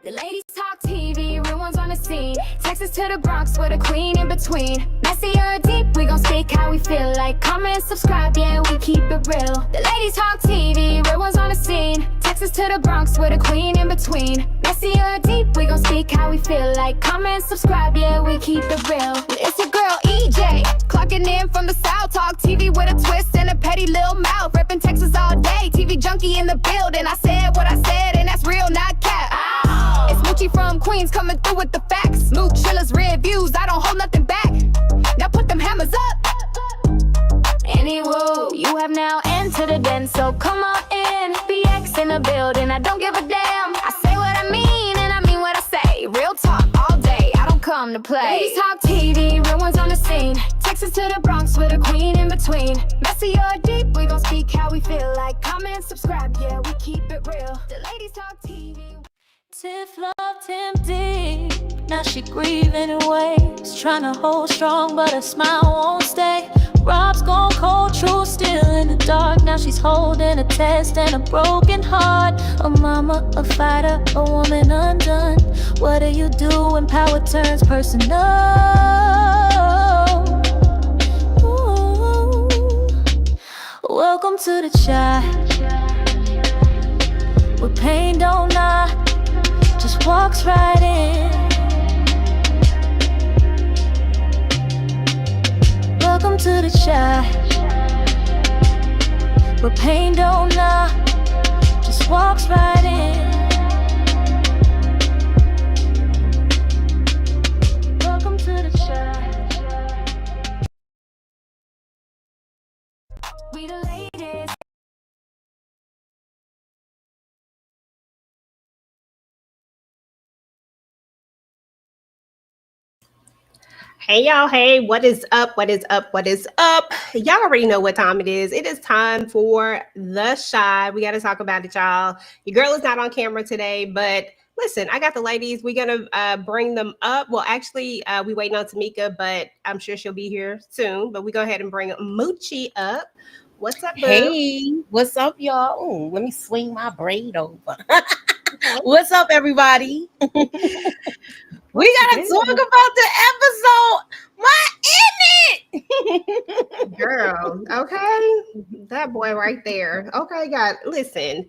The ladies talk TV, real ones on the scene. Texas to the Bronx with a queen in between. Messy or deep, we gon' speak how we feel. Like, comment, subscribe, yeah, we keep it real. The ladies talk TV, real ones on the scene. Texas to the Bronx with a queen in between. Messy or deep, we gon' speak how we feel. Like, comment, subscribe, yeah, we keep it real. It's your girl EJ, clocking in from the South. Talk TV with a twist and a petty little mouth. Reppin' Texas all day, TV junkie in the building. I said what I said, and that's real, not cap. It's Moochie from Queens coming through with the facts. Mook Chillers reviews, I don't hold nothing back. Now put them hammers up. Anywho, you have now entered the den, so come on in. BX in the building, I don't give a damn. I say what I mean, and I mean what I say. Real talk all day, I don't come to play. Ladies talk TV, real ones on the scene. Texas to the Bronx with a queen in between. Messy or deep, we gon' speak how we feel. Like, comment, subscribe, yeah, we keep it real. The ladies talk TV. Tiff loved him deep, now she grieving in ways. Trying to hold strong, but her smile won't stay. Rob's gone cold, true, still in the dark. Now she's holding a test and a broken heart. A mama, a fighter, a woman undone. What do you do when power turns personal? Ooh. Welcome to the chat, where pain don't knock, just walks right in. Welcome to the chat, where pain don't knock, just walks right in. Welcome to the chat. We the ladies. Hey y'all, hey, what is up? What is up? What is up? Y'all already know what time it is. It is time for The Shy. We got to talk about it, y'all. Your girl is not on camera today, but listen, I got the ladies. We're going to bring them up. Well, actually, we waiting on Tamika, but I'm sure she'll be here soon. But we go ahead and bring Moochie up. What's up, boo? Hey, what's up, y'all? Ooh, let me swing my braid over. What's up, everybody? We gotta talk about the episode. My Emmett, Girl, okay, that boy right there. Okay, God, listen.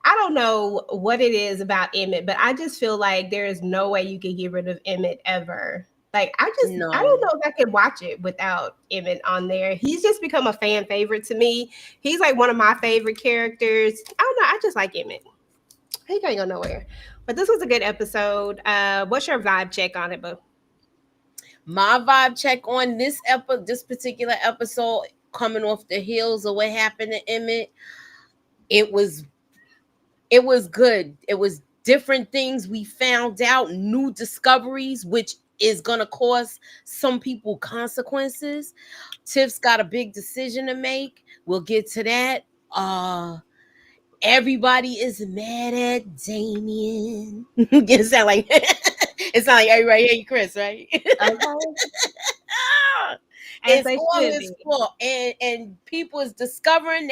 I don't know what it is about Emmett, but I just feel like there is no way you can get rid of Emmett ever. Like, I don't know if I could watch it without Emmett on there. He's just become a fan favorite to me. He's like one of my favorite characters. I don't know. I just like Emmett. He can't go nowhere. But this was a good episode. What's your vibe check on it, boo? my vibe check on this particular episode, coming off the heels of what happened to Emmett, it was good. It was different things we found out, new discoveries, which is gonna cause some people consequences. Tiff's got a big decision to make. We'll get to that. Everybody is mad at Damien. It sound like everybody hate Chris, right? It's all his fault. And people is discovering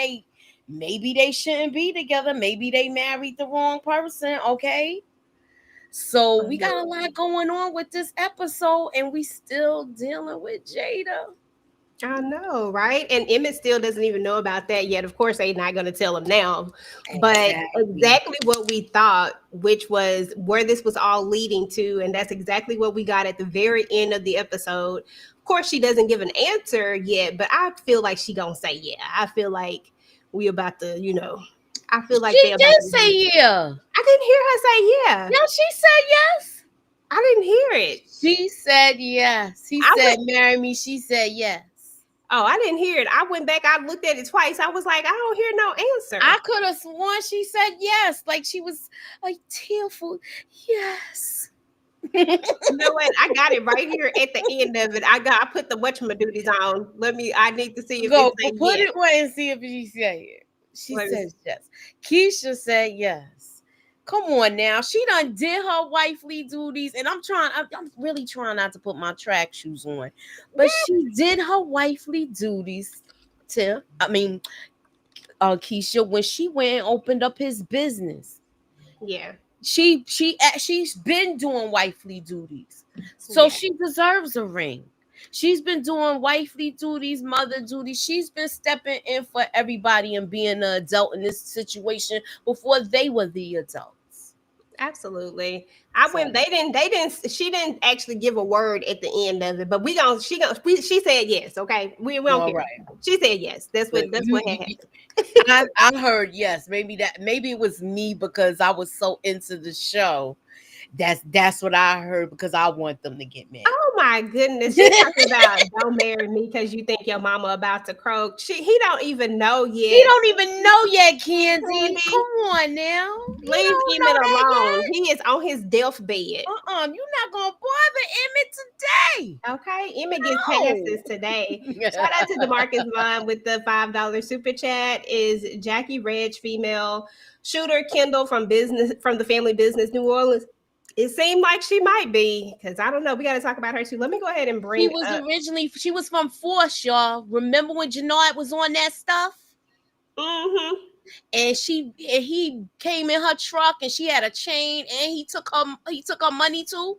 maybe they shouldn't be together. Maybe they married the wrong person. Okay. So we got a lot going on with this episode, and we still dealing with Jada. I know, right? And Emmett still doesn't even know about that yet. Of course, they're not going to tell him now. But exactly what we thought, which was where this was all leading to. And that's exactly what we got at the very end of the episode. Of course, she doesn't give an answer yet, but I feel like she going to say, yeah. I feel like we about to, I feel like she did say yeah. I didn't hear her say yeah. No, she said yes. I didn't hear it. She said yes. He said, marry me. She said yes. Oh, I didn't hear it. I went back. I looked at it twice. I was like, I don't hear no answer. I could have sworn she said yes. Like she was like tearful. Yes. You know what? I got it right here at the end of it. I put the whatchamadoodies on. I need to see if put it away and see if she said it. She says yes. Keisha said yes. Come on now. She done did her wifely duties, and I'm really trying not to put my track shoes on. But she did her wifely duties Keisha, when she went and opened up his business. Yeah. she's been doing wifely duties, so Yeah. she deserves a ring. She's been doing wifely duties, mother duties. She's been stepping in for everybody and being an adult in this situation before they were the adults. Absolutely. I So, went. She didn't actually give a word at the end of it, but she said yes. Okay, we don't all care. right. She said yes. That's But what had happened. I heard yes. Maybe it was me because I was so into the show. That's what I heard because I want them to get married. Oh my goodness. She talking about don't marry me because you think your mama about to croak. He don't even know He yet. don't even know yet, Kenzie. Come Candy, on now. You leave don't Emmett know that alone. yet? He is on his deathbed. You're not gonna bother Emmett Okay, Emmett gets passes today. today. Shout out to Demarcus Vaughn with the $5 super chat. Is Jackie Reg female shooter Kendall from the family business New Orleans? It seemed like she might be because I don't know. We got to talk about her too. Let me go ahead and bring up. She was from Force, y'all. Remember when Jannard was on that stuff? Mm-hmm. And he came in her truck and she had a chain and he took her money too.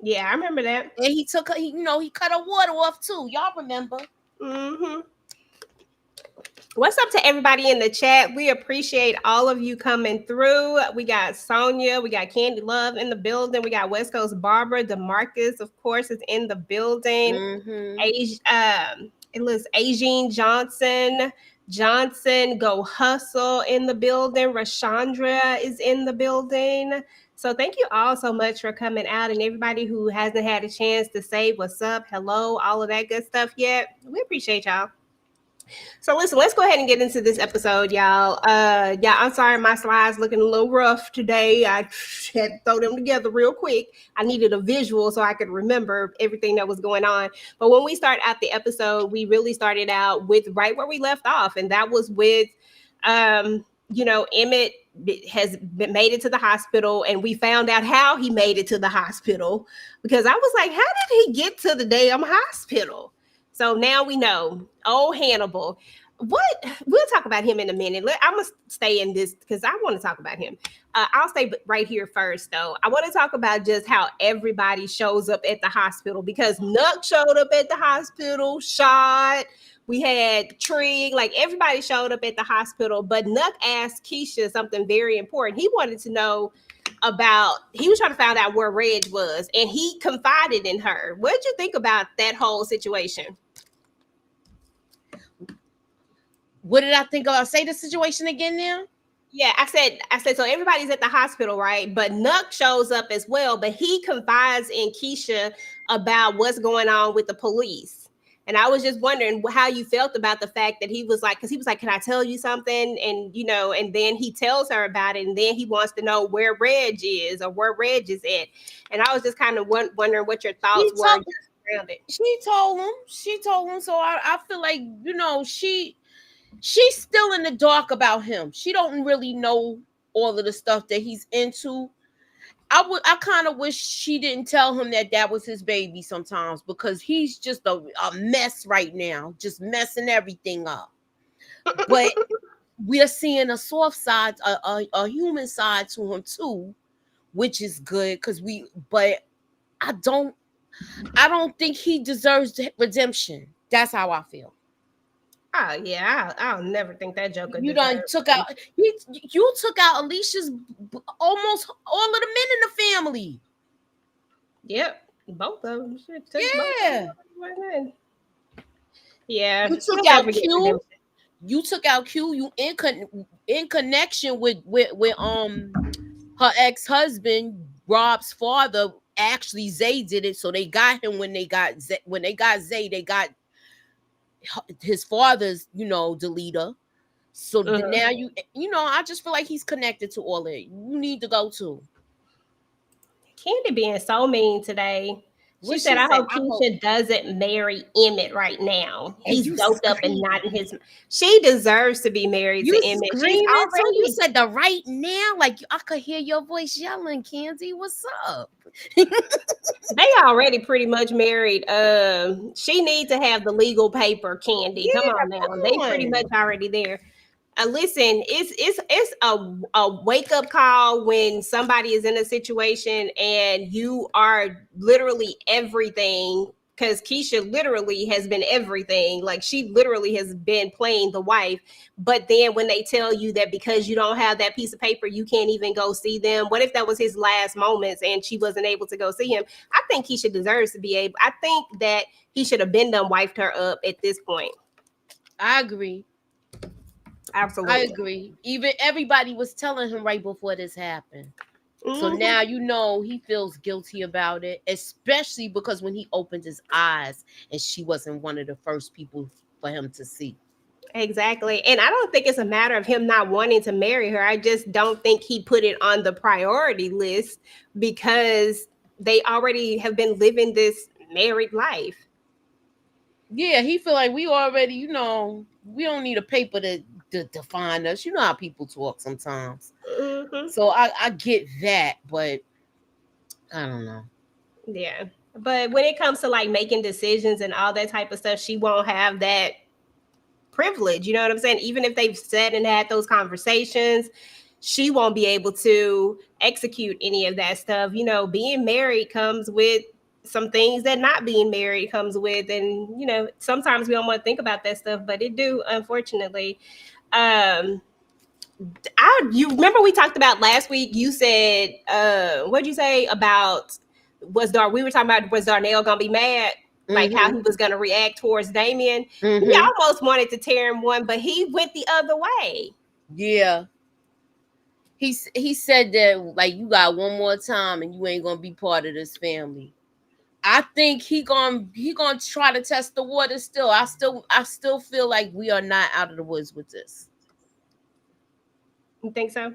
Yeah, I remember that. And he took her, he cut her water off too. Y'all remember? Mm-hmm. What's up to everybody in the chat? We appreciate all of you coming through. We got Sonia, we got Candy Love in the building. We got West Coast Barbara, Demarcus, of course, is in the building. It lists Agene Johnson, Go Hustle in the building. Rashandra is in the building. So thank you all so much for coming out, and everybody who hasn't had a chance to say what's up, hello, all of that good stuff yet. We appreciate y'all. So listen, let's go ahead and get into this episode, y'all. Yeah, I'm sorry, my slides looking a little rough today. I had to throw them together real quick. I needed a visual so I could remember everything that was going on. But when we start out the episode, we really started out with right where we left off, and that was with, Emmett has made it to the hospital, and we found out how he made it to the hospital because I was like, how did he get to the damn hospital? So now we know. Oh, Hannibal. We'll talk about him in a minute. I'm going to stay in this because I want to talk about him. I'll stay right here first, though. I want to talk about just how everybody shows up at the hospital because Nuck showed up at the hospital, shot. We had Trig, like everybody showed up at the hospital, but Nuck asked Keisha something very important. He wanted to know he was trying to find out where Reg was, and he confided in her. What did you think about that whole situation? What did I think about? Say the situation again now. Yeah, I said so everybody's at the hospital, right? But Nuck shows up as well, but he confides in Keisha about what's going on with the police. And I was just wondering how you felt about the fact that he was like, can I tell you something? And, and then he tells her about it. And then he wants to know where Reg is or where Reg is at. And I was just kind of wondering what your thoughts were around it. She told him. So I feel like, she's still in the dark about him. She don't really know all of the stuff that he's into. I kind of wish she didn't tell him that was his baby sometimes because he's just a mess right now, just messing everything up. But we are seeing a soft side, a human side to him too, which is good but I don't think he deserves redemption. That's how I feel. Oh yeah, I'll never think that Joker. You done took out. You took out Alicia's almost all of the men in the family. Yep, both of them. Yeah. You took out Q. You took out Q. You in connection with her ex-husband Rob's father. Actually, Zay did it, so they got him when they got Zay. They got his father's, the leader. So now I just feel like he's connected to all of it. You need to go too. Candy being so mean today. She said, I hope Keisha doesn't marry Emmett right now. He's doped up and not in his. She deserves to be married to Emmett. You said the right now, like I could hear your voice yelling, Kenzie. What's up? They already pretty much married. She needs to have the legal paper, Candy. Come on now. They pretty much already there. Listen, it's a wake up call when somebody is in a situation and you are literally everything. Because Keisha literally has been everything. Like she literally has been playing the wife. But then when they tell you that because you don't have that piece of paper, you can't even go see them. What if that was his last moments and she wasn't able to go see him? I think Keisha deserves to be able. I think that he should have been done wifed her up at this point. I agree. Absolutely. I agree. Even everybody was telling him right before this happened. So Mhm. now you know he feels guilty about it, especially because when he opened his eyes and she wasn't one of the first people for him to see. Exactly. And I don't think it's a matter of him not wanting to marry her. I just don't think he put it on the priority list because they already have been living this married life. Yeah, he feel like we already, we don't need a paper to define us. You know how people talk sometimes. Hmm. So I get that, but I don't know. Yeah. But when it comes to like making decisions and all that type of stuff, she won't have that privilege. You know what I'm saying? Even if they've said and had those conversations, she won't be able to execute any of that stuff. You know, being married comes with some things that not being married comes with. And, you know, sometimes we don't want to think about that stuff, but it do, unfortunately. Um, you remember we talked about last week, you said, what'd you say about we were talking about was Darnell gonna be mad? Like how he Mhm. was gonna react towards Damien. He Mhm. almost wanted to tear him one, but he went the other way. Yeah. He said that like you got one more time and you ain't gonna be part of this family. I think he gonna try to test the water still. I still feel like we are not out of the woods with this. You think so?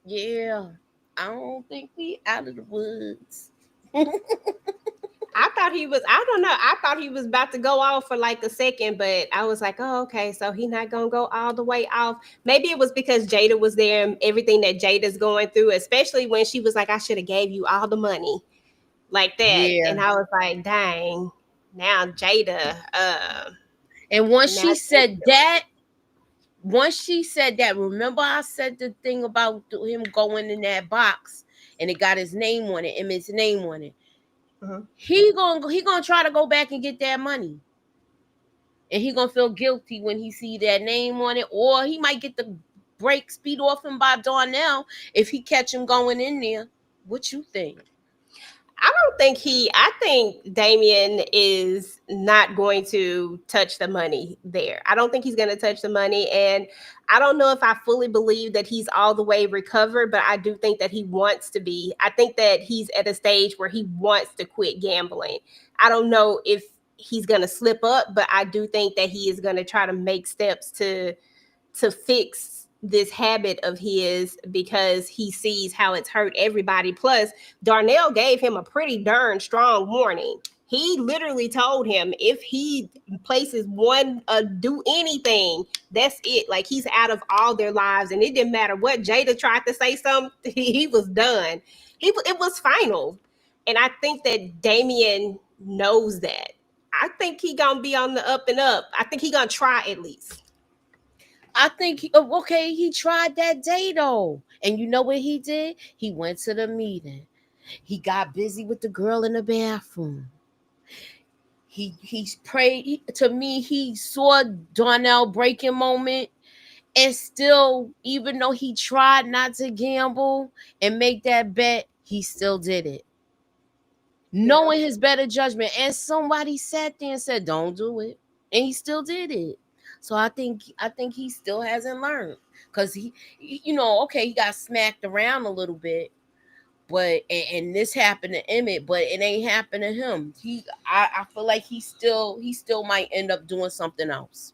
Yeah. I don't think we out of the woods. I thought he was, I don't know. I thought he was about to go off for like a second, but I was like, oh, okay. So he not gonna go all the way off. Maybe it was because Jada was there and everything that Jada's going through, especially when she was like, I should have gave you all the money like that. Yeah. And I was like, dang, now Jada, And once now she Jada said doing that, remember I said the thing about him going in that box and it got his name on it, Emmett's name on it. it. Mhm. He gonna try to go back and get that money. And he gonna feel guilty when he see that name on it, or he might get the brake speed off him by Darnell if he catch him going in there. What you think? I think Damien is not going to touch the money there. I don't think he's going to touch the money. And I don't know if I fully believe that he's all the way recovered, but I do think that he wants to be. I think that he's at a stage where he wants to quit gambling. I don't know if he's going to slip up, but I do think that he is going to try to make steps to fix this habit of his because he sees how it's hurt everybody. Plus, Darnell gave him a pretty darn strong warning. He literally told him if he places one do anything, that's it. Like he's out of all their lives, and it didn't matter what Jada tried to say. Something he was done. It was final, and I think that Damien knows that. I think he gonna be on the up and up. I think he gonna try at least. I think okay, he tried that day though. And you know what he did? He went to the meeting. He got busy with the girl in the bathroom. He prayed to me. He saw Darnell breaking moment, and still, even though he tried not to gamble and make that bet, he still did it, Yeah. knowing his better judgment. And somebody sat there and said, "Don't do it," and he still did it. So I think he still hasn't learned because okay, he got smacked around a little bit, but and this happened to Emmett, but it ain't happened to him. I feel like he still might end up doing something else.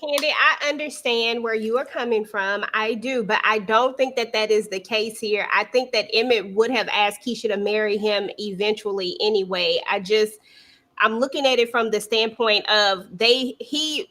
Candy, I understand where you are coming from. I do, but I don't think that that is the case here. I think that Emmett would have asked Keisha to marry him eventually anyway. I'm looking at it from the standpoint of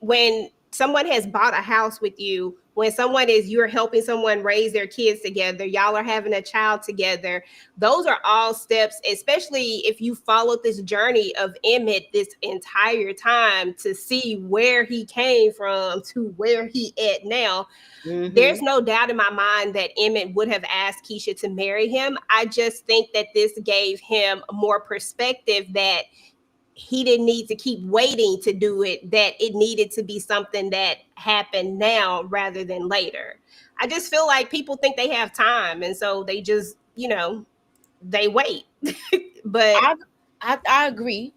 when someone has bought a house with you, when someone is, you're helping someone raise their kids together, y'all are having a child together, those are all steps, especially if you followed this journey of Emmett this entire time to see where he came from to where he at now. There's no doubt in my mind that Emmett would have asked Keisha to marry him. I just think that this gave him more perspective, that he didn't need to keep waiting to do it, that it needed to be something that happened now rather than later. I just feel like people think they have time, and so they just, they wait. But I agree.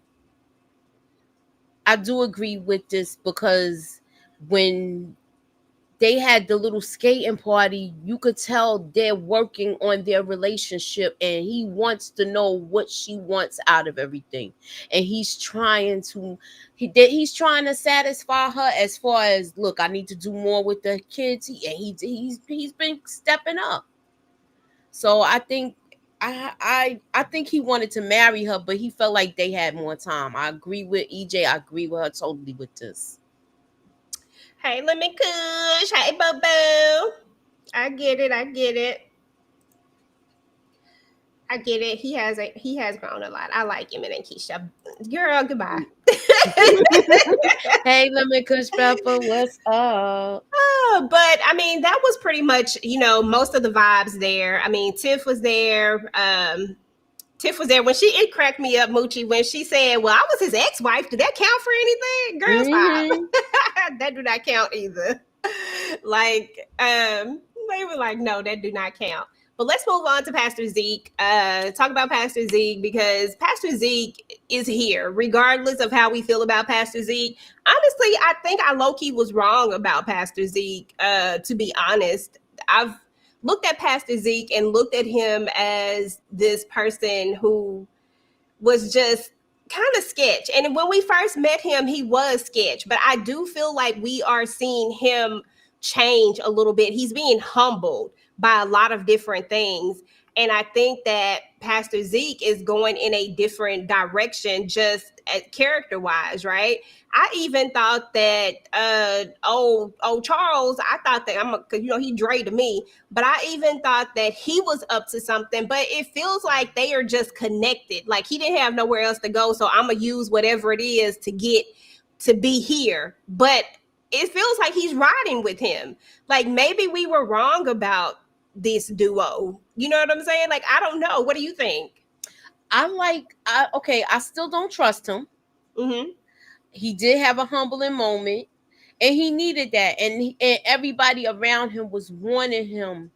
I do agree with this, because when they had the little skating party, you could tell they're working on their relationship, and he wants to know what she wants out of everything, and he's trying to satisfy her as far as, look, I need to do more with the kids, he's been stepping up. So I think I think he wanted to marry her, but he felt like they had more time. I agree with EJ. I agree with her totally with this. hey, let me kush. Hey, Bobo. I get it. I get it. I get it. He has grown a lot. I like Emmett and Keisha. Girl, goodbye. Hey, Lemon Kush Pepper, what's up? But I mean, that was pretty much, most of the vibes there. I mean, Tiff was there. Tiff was there when it cracked me up, Moochie, when she said, "Well, I was his ex-wife. Did that count for anything?" Girl, stop. That do not count either. Like, they were like, "No, that do not count." But let's move on to Pastor Zeke. Talk about Pastor Zeke, because Pastor Zeke is here, regardless of how we feel about Pastor Zeke. Honestly, I think I low-key was wrong about Pastor Zeke, to be honest. I've looked at Pastor Zeke and looked at him as this person who was just kind of sketch. And when we first met him, he was sketch. But I do feel like we are seeing him change a little bit. He's being humbled by a lot of different things. And I think that Pastor Zeke is going in a different direction, just character wise, right? I even thought that old Charles, I thought that because he Dre to me, but I even thought that he was up to something. But it feels like they are just connected. Like he didn't have nowhere else to go, so I'm gonna use whatever it is to get to be here. But it feels like he's riding with him. Like maybe we were wrong about this duo. You know what I'm saying? Like I don't know. What do you think? I still don't trust him. Mm-hmm. He did have a humbling moment, and he needed that, and everybody around him was warning him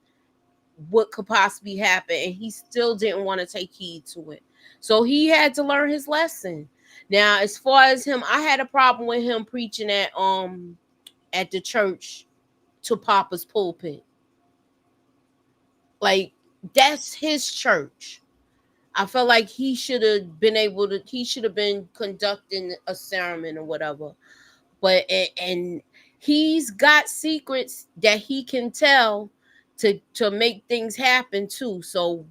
what could possibly happen, and he still didn't want to take heed to it. So he had to learn his lesson. Now, as far as him, I had a problem with him preaching at the church to Papa's pulpit. Like, that's his church. I felt like he should have been conducting a sermon or whatever. But and he's got secrets that he can tell to make things happen too. So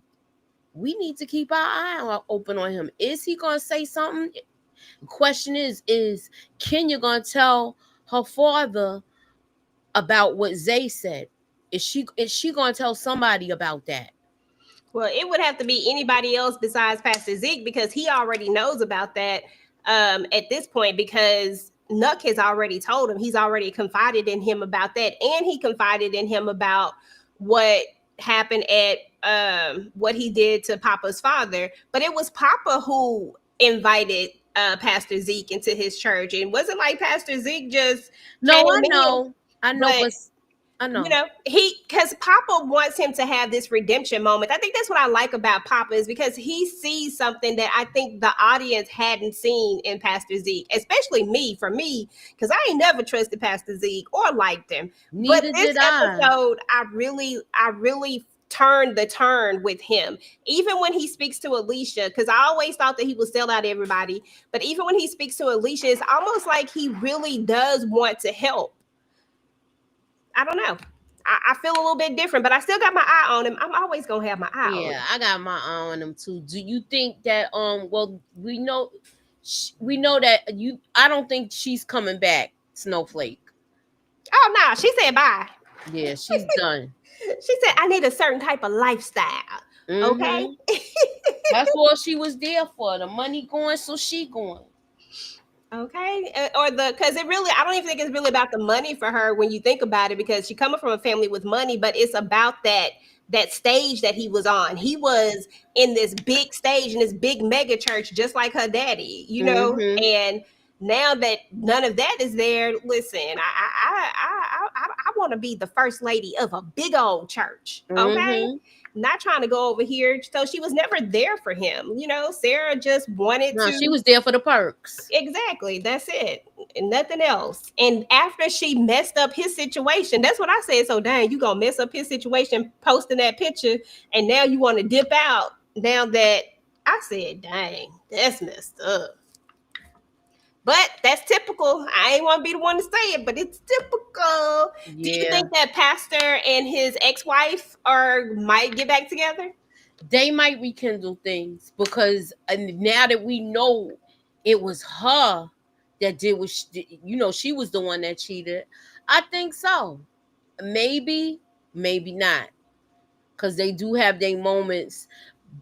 we need to keep our eye open on him. Is he gonna say something? The question is Kenya gonna tell her father about what Zay said? Is she gonna tell somebody about that? Well, it would have to be anybody else besides Pastor Zeke, because he already knows about that at this point, because Nuck has already told him. He's already confided in him about that, and he confided in him about what happened at what he did to Papa's father. But it was Papa who invited Pastor Zeke into his church. And it wasn't like Pastor Zeke just No, came I know, but I know. Because Papa wants him to have this redemption moment. I think that's what I like about Papa, is because he sees something that I think the audience hadn't seen in Pastor Zeke, especially me, because I ain't never trusted Pastor Zeke or liked him. Neither but this did I. episode, I really turned the turn with him. Even when he speaks to Alicia, because I always thought that he would sell out everybody, but even when he speaks to Alicia, it's almost like he really does want to help. I don't know. I feel a little bit different, but I still got my eye on him. I'm always gonna have my eye on him. Yeah, I got my eye on him too. Do you think that well, we know that I don't think she's coming back, Snowflake. Oh no, she said bye. Yeah, she's done. She said I need a certain type of lifestyle. Okay. Mm-hmm. That's all she was there for. The money going, so she going. Okay, or because it really, I don't even think it's really about the money for her when you think about it, because she coming from a family with money, but it's about that stage that he was on. He was in this big stage in this big mega church, just like her daddy, Mm-hmm. and now that none of that is there, listen, I want to be the first lady of a big old church. Okay, Mm-hmm. not trying to go over here. So she was never there for him. Sarah just wanted No, she to. was there for the perks. Exactly. That's it. And nothing else. And after she messed up his situation, that's what I said. So dang, you gonna mess up his situation posting that picture, and now you want to dip out. Now that I said, dang, that's messed up. But that's typical. I ain't want to be the one to say it, but it's typical. Do you Yeah. think that pastor and his ex-wife might get back together? They might rekindle things because now that we know it was her that did what she was the one that cheated. I think so. Maybe, maybe not, because they do have their moments,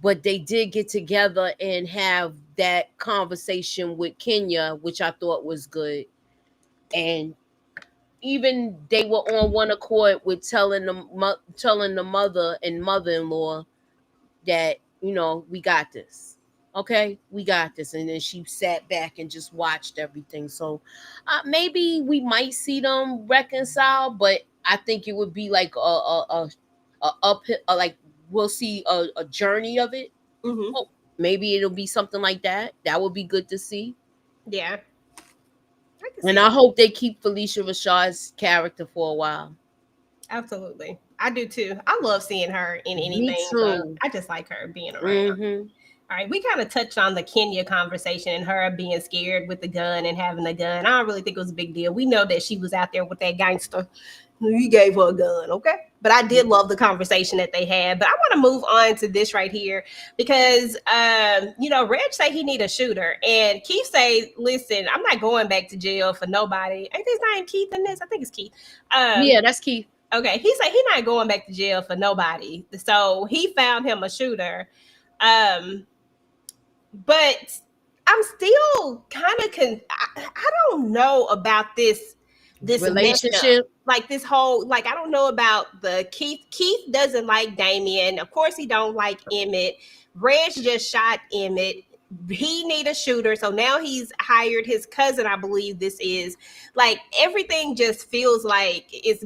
but they did get together and have that conversation with Kenya, which I thought was good. And even they were on one accord with telling the mother and mother-in-law that we got this. Okay, we got this. And then she sat back and just watched everything. So maybe we might see them reconcile, but I think it would be like a up like we'll see a journey of it. Mm-hmm. Oh, maybe it'll be something like that. That would be good to see. Yeah, I can And see I it. hope they keep Felicia Rashad's character for a while. Absolutely. I do too. I love seeing her in Me anything, but too. I just like her being around. Mm-hmm. All right, we kind of touched on the Kenya conversation and her being scared with the gun and having a gun. I don't really think it was a big deal. We know that she was out there with that gangster. He gave her a gun, okay? But I did love the conversation that they had. But I want to move on to this right here because, Reg say he need a shooter, and Keith say, "Listen, I'm not going back to jail for nobody." Ain't his name Keith in this? I think it's Keith. Yeah, that's key. Okay, he said he not going back to jail for nobody. So he found him a shooter. Um, but I'm still kind of I don't know about this matchup. Relationship. Like this whole I don't know about the Keith. Keith doesn't like Damien. Of course he don't like Emmett. Reg just shot Emmett. He need a shooter, so now he's hired his cousin. I believe this is everything just feels like it's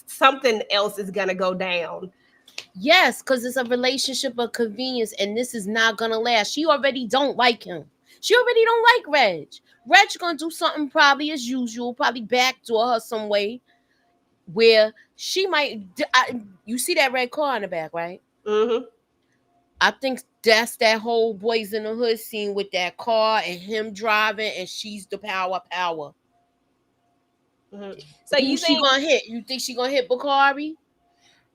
something else is gonna go down. Yes, because it's a relationship of convenience, and this is not gonna last. She already don't like him. She already don't like Reg. Reg's gonna do something probably as usual, probably backdoor her some way, where she might. You see that red car in the back, right? Mm-hmm. I think that's that whole Boys in the Hood scene with that car and him driving, and she's the power. Mm-hmm. So Who you she think? gonna hit? You think she gonna hit Bakari?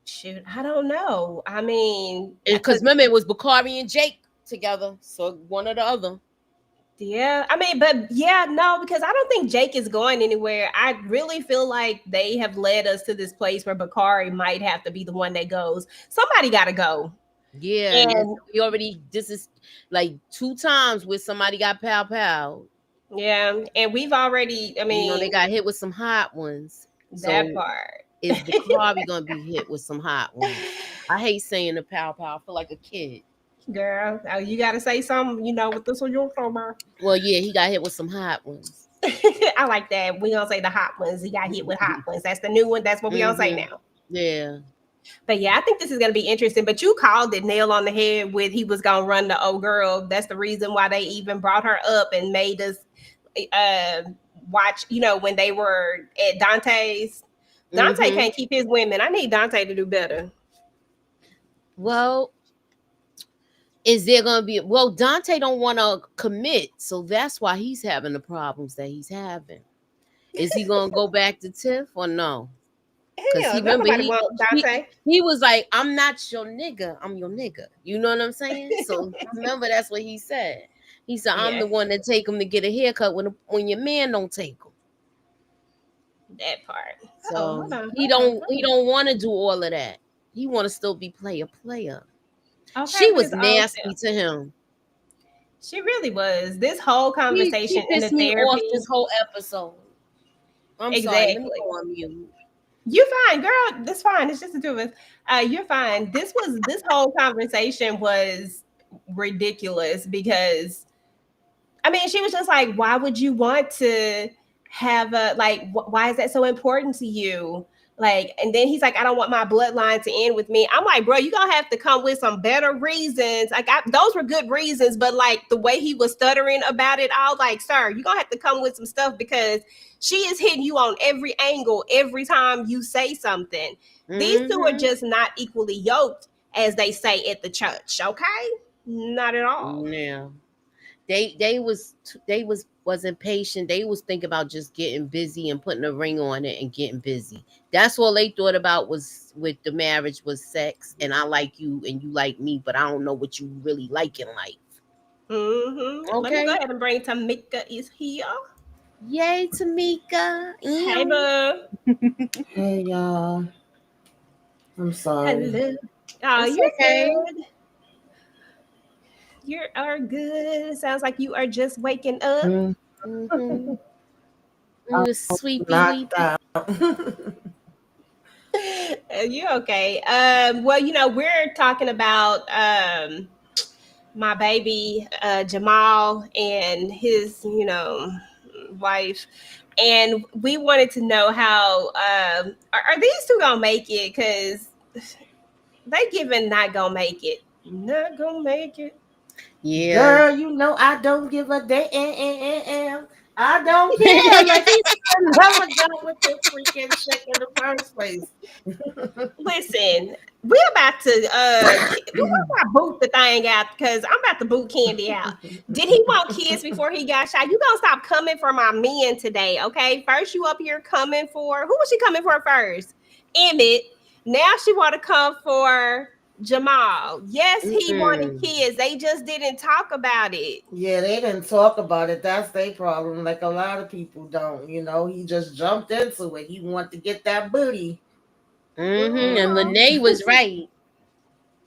Shoot, I don't know. I mean, Because remember, it was Bakari and Jake together, so one or the other. yeah, I mean, but yeah, no, because I don't think Jake is going anywhere. I really feel like they have led us to this place where Bakari might have to be the one that goes. Somebody got to go. Yeah, and And we already. This is like 2 times where somebody got pow. yeah, and we've already, I They mean, got hit with some hot ones. that So part. is Bakari gonna be hit with some hot ones? I hate saying the pow. I feel like a kid. Girl, oh, you got to say something, with this one you're talking about. Well, yeah, he got hit with some hot ones. I like that. We gonna say the hot ones. He got hit with hot ones. That's the new one. That's what we gonna say now. Yeah. But yeah, I think this is gonna be interesting. But you called it nail on the head with he was gonna run the old girl. That's the reason why they even brought her up and made us watch. When they were at Dante's. Dante can't keep his women. I need Dante to do better. Well, is there gonna be? Well, Dante don't want to commit, so that's why he's having the problems that he's having. Is he gonna go back to Tiff or no? Because Hell, he don't remember nobody want Dante. he was like, "I'm not your nigga, I'm your nigga." You know what I'm saying? So remember, that's what he said. He said, "I'm Yeah. the one that take him to get a haircut when your man don't take him." That part. Oh, So hold on, he hold on, don't hold he don't want to do all of that. He want to still be player. on. Okay, She with was his old nasty self. to him. She really was. This whole She conversation in the pissed me off therapy. this whole episode. I'm sorry. Let me Exactly. go on mute. You're fine, girl. That's fine. It's just the two of us. You're fine. This whole conversation was ridiculous because I mean, she was just like, why would you want to have a, like, why is that so important to you? Like, and then he's like, I don't want my bloodline to end with me. I'm like, bro, you're going to have to come with some better reasons. Like, those were good reasons, but like the way he was stuttering about it, I was like, sir, you're going to have to come with some stuff because she is hitting you on every angle every time you say something. These two are Mm-hmm. just not equally yoked, as they say at the church, okay? Not at all. Yeah. They wasn't patient. They was thinking about just getting busy and putting a ring on it and getting busy. That's all they thought about was with the marriage was sex and I like you and you like me, but I don't know what you really like in life. Let me go Okay. ahead and bring Tamika is here. Yay, Tamika. Hey, Ew. boo. Hey y'all, I'm sorry. Hello. Oh, It's you're okay. good. You are good. Sounds like you are just waking up. Mm, Mm-hmm. I'm You sweepy knocked weepy. out. You okay? Well, we're talking about my baby Jamal and his, wife, and we wanted to know how are these two gonna make it? Because they giving not gonna make it. Not gonna make it. Yeah. Girl, you know I don't give a damn. I don't care. Like he should never done with this freaking shit in the first place. Listen, we're about to we're about to boot the thing out because I'm about to boot Candy out. Did he want kids before he got shot? You gonna stop coming for my men today, okay? First you up here coming for who was she coming for first? Emmett. Now she want to come for Jamal. Yes, he wanted Mm-mm. kids. They just didn't talk about it. Yeah, they didn't talk about it. That's their problem. Like a lot of people don't. He just jumped into it. He wanted to get that booty. Mm-hmm. And Mhm. Lene was right.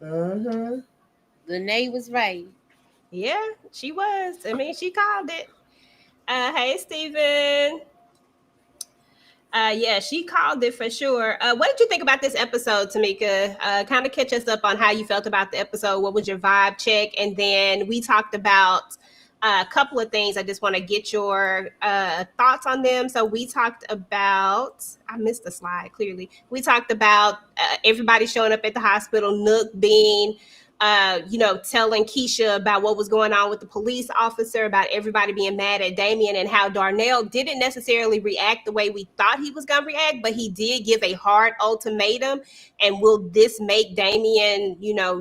Mm-hmm. Lene was right. Yeah, she was. I mean, she called it. Hey, Steven. Yeah, she called it for sure. What did you think about this episode, Tamika? Kind of catch us up on how you felt about the episode. What was your vibe check? And then we talked about a couple of things. I just want to get your thoughts on them. So we talked about, I missed the slide clearly. We talked about everybody showing up at the hospital, Nook being telling Keisha about what was going on with the police officer, about everybody being mad at Damien, and how Darnell didn't necessarily react the way we thought he was going to react, but he did give a hard ultimatum. And will this make Damien,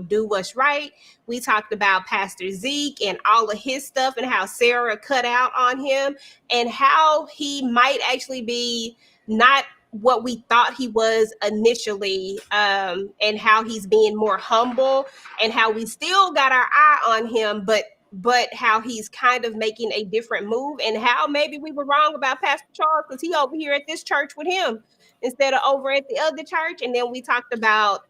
do what's right? We talked about Pastor Zeke and all of his stuff and how Sarah cut out on him and how he might actually be not what we thought he was initially, and how he's being more humble and how we still got our eye on him, but how he's kind of making a different move and how maybe we were wrong about Pastor Charles because he over here at this church with him instead of over at the other church. And then we talked about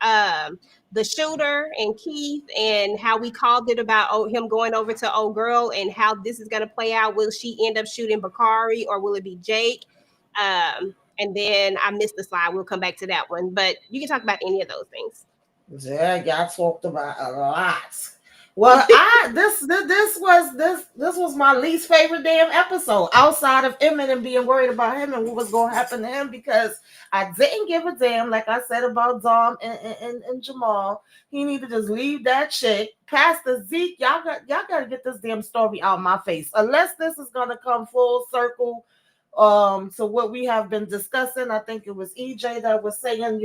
the shooter and Keith and how we called it about him going over to old girl and how this is going to play out. Will she end up shooting Bakari or will it be Jake? And then I missed the slide. We'll come back to that one, but you can talk about any of those things. Yeah, y'all talked about a lot. Well, this was my least favorite damn episode outside of Emmett and being worried about him and what was going to happen to him because I didn't give a damn, like I said about Dom and Jamal. He need to just leave that shit. Pastor Zeke, y'all got to get this damn story out of my face. Unless this is gonna come full circle so what we have been discussing, I think it was EJ that was saying,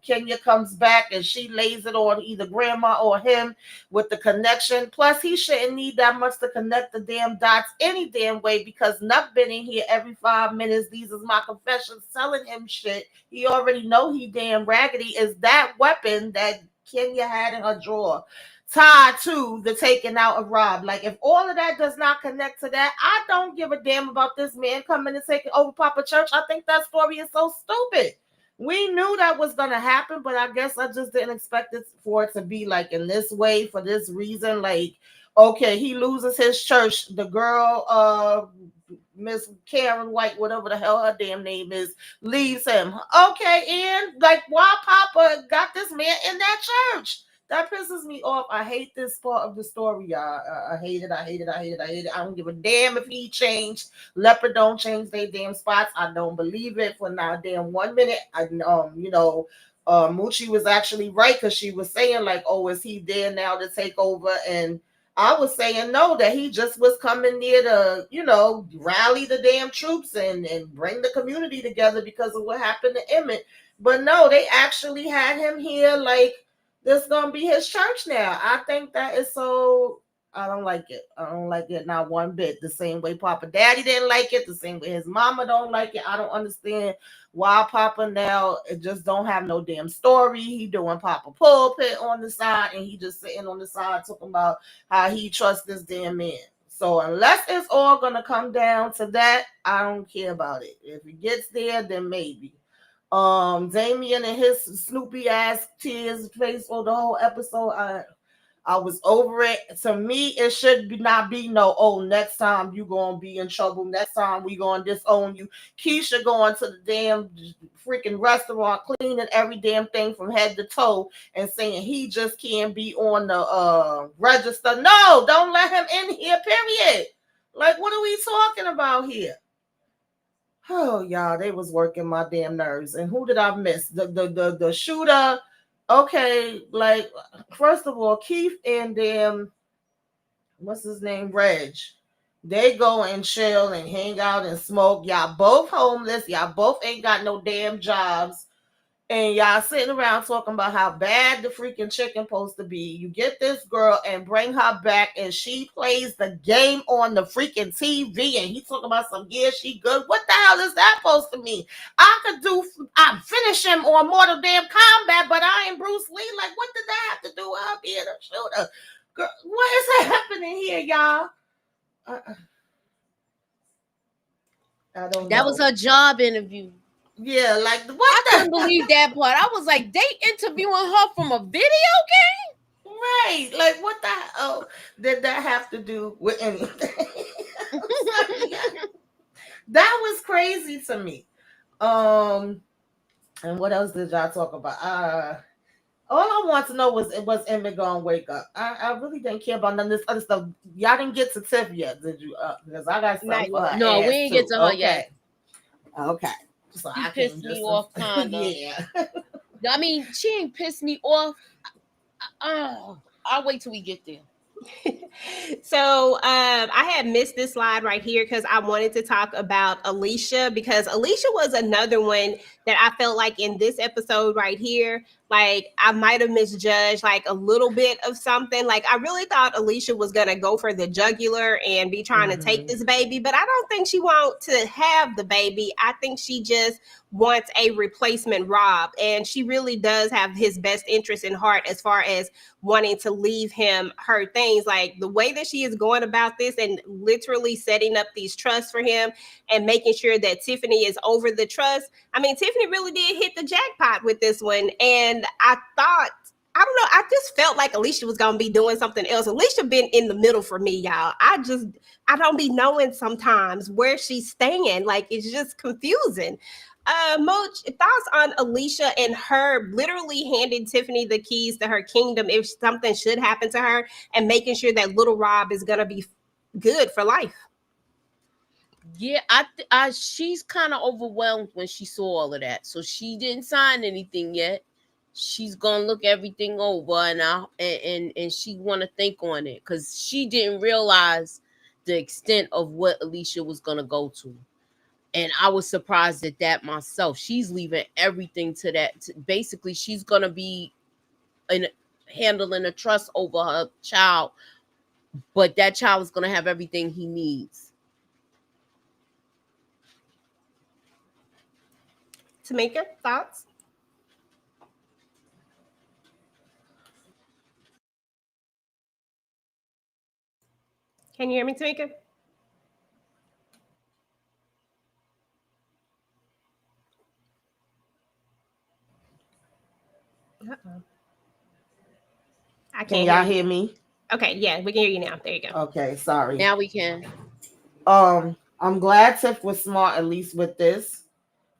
Kenya comes back and she lays it on either grandma or him with the connection. Plus, he shouldn't need that much to connect the damn dots any damn way because Nuck been in here every 5 minutes. These is my confessions telling him shit. He already know he damn raggedy is that weapon that Kenya had in her drawer. tied to the taking out of Rob. Like, if all of that does not connect to that, I don't give a damn about this man coming and taking over Papa Church. I think that story is so stupid. We knew that was going to happen, but I guess I just didn't expect it for it to be like in this way for this reason. Like, okay, he loses his church. The girl, Miss Karen White, whatever the hell her damn name is, leaves him. Okay, and like, why Papa got this man in that church? That pisses me off. I hate this part of the story, y'all. I hate it. I hate it. I hate it. I hate it. I don't give a damn if he changed. Leopard don't change their damn spots. I don't believe it for not a damn 1 minute. Moochie was actually right because she was saying like, "Oh, is he there now to take over?" And I was saying no, that he just was coming there to, rally the damn troops and bring the community together because of what happened to Emmett. But no, they actually had him here like this gonna be his church now. I think that is so. I don't like it. I don't like it not one bit. The same way Papa Daddy didn't like it. The same way his mama don't like it. I don't understand why Papa now it just don't have no damn story. He doing Papa pulpit on the side, and he just sitting on the side talking about how he trusts this damn man. So unless it's all gonna come down to that, I don't care about it. If it gets there, then maybe. Damien and his Snoopy ass tears face for the whole episode. I was over it. To me, it should not be no, oh, next time you gonna be in trouble. Next time we gonna disown you. Keisha going to the damn freaking restaurant, cleaning every damn thing from head to toe, and saying he just can't be on the register. No, don't let him in here, period. Like, what are we talking about here? Oh, y'all, they was working my damn nerves. And who did I miss? The shooter. Okay, like, first of all, Keith and them, what's his name, Reg, they go and chill and hang out and smoke. Y'all both homeless. Y'all both ain't got no damn jobs. And y'all sitting around talking about how bad the freaking chicken supposed to be. You get this girl and bring her back, and she plays the game on the freaking TV, and he talking about some, yeah, she good. What the hell is that supposed to mean? I finish him on Mortal Damn Combat, but I ain't Bruce Lee. Like, what did that have to do with her being a shooter? Girl, what is happening here, y'all? I don't know. That was her job interview. Yeah, like what? I couldn't believe that part. I was like, they interviewing her from a video game? Right. Like, what the hell did that have to do with anything? That was crazy to me. And what else did y'all talk about? All I want to know was Emmett gonna wake up. I really didn't care about none of this other stuff. Y'all didn't get to Tiff yet, did you? Because I got something for her. No, we didn't get to her yet. Okay. So she pissed me off, kinda. Yeah. I mean, she ain't pissed me off. I'll wait till we get there. So I had missed this slide right here because I wanted to talk about Alicia, because Alicia was another one that I felt like in this episode right here, like I might have misjudged like a little bit of something. Like I really thought Alicia was gonna go for the jugular and be trying to take this baby, but I don't think she wants to have the baby. I think she just wants a replacement Rob, and she really does have his best interest in heart as far as wanting to leave him her things. Like the way that she is going about this and literally setting up these trusts for him and making sure that Tiffany is over the trust. I mean, Tiffany really did hit the jackpot with this one. And I thought, I don't know, I just felt like Alicia was going to be doing something else. Alicia been in the middle for me, y'all. I don't be knowing sometimes where she's staying. Like, it's just confusing. Moch, thoughts on Alicia and her literally handing Tiffany the keys to her kingdom if something should happen to her, and making sure that little Rob is going to be good for life? Yeah, she's kind of overwhelmed when she saw all of that. So she didn't sign anything yet. She's gonna look everything over and she want to think on it because she didn't realize the extent of what Alicia was gonna go to. And I was surprised at that myself. She's leaving everything to that. Basically, she's gonna be handling a trust over her child, but that child is gonna have everything he needs. Tamika, thoughts? Can you hear me, Tamika? Uh-oh. I Can can't hear y'all you. hear me? Okay, yeah, we can hear you now. There you go. Okay, sorry. Now we can. I'm glad Tiff was smart, at least with this.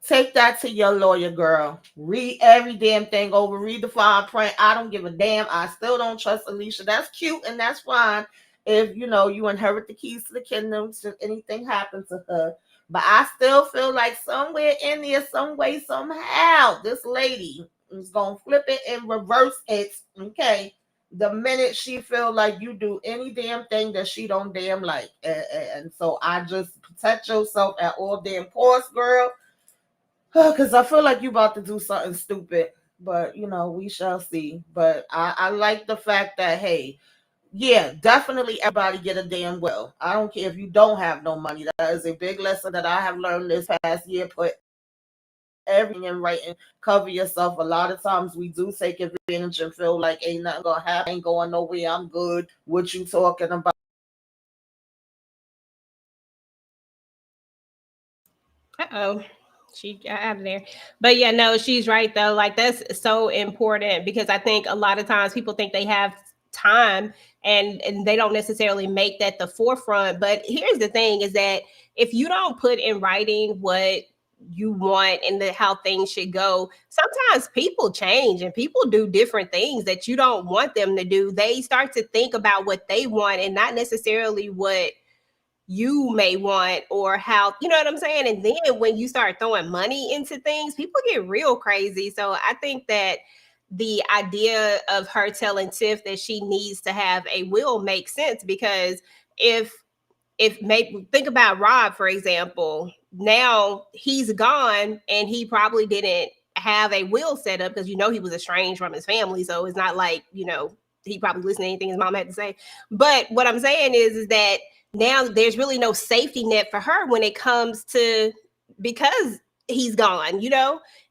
Take that to your lawyer, girl. Read every damn thing over. Read the fine print. I don't give a damn. I still don't trust Alicia. That's cute and that's fine if you inherit the keys to the kingdom should anything happen to her. But I still feel like somewhere in there, some way, somehow, this lady is gonna flip it and reverse it. Okay. The minute she feel like you do any damn thing that she don't damn like. And so I just protect yourself at all damn costs, girl, because I feel like you about to do something stupid, but we shall see. But I like the fact that, hey, yeah, definitely everybody get a damn well. I don't care if you don't have no money. That is a big lesson that I have learned this past year. Put everything in writing, cover yourself. A lot of times we do take advantage and feel like ain't nothing gonna happen, ain't going nowhere, I'm good. What you talking about? Uh-oh. She got out of there. But yeah, no, she's right though. Like that's so important because I think a lot of times people think they have time and they don't necessarily make that the forefront. But here's the thing is that if you don't put in writing what you want and how things should go, sometimes people change and people do different things that you don't want them to do. They start to think about what they want and not necessarily what you may want or how, you know what I'm saying? And then when you start throwing money into things, people get real crazy. So I think that the idea of her telling Tiff that she needs to have a will makes sense because if maybe think about Rob, for example, now he's gone and he probably didn't have a will set up because he was estranged from his family. So it's not like, he probably listened to anything his mom had to say. But what I'm saying is that now there's really no safety net for her when it comes to because he's gone,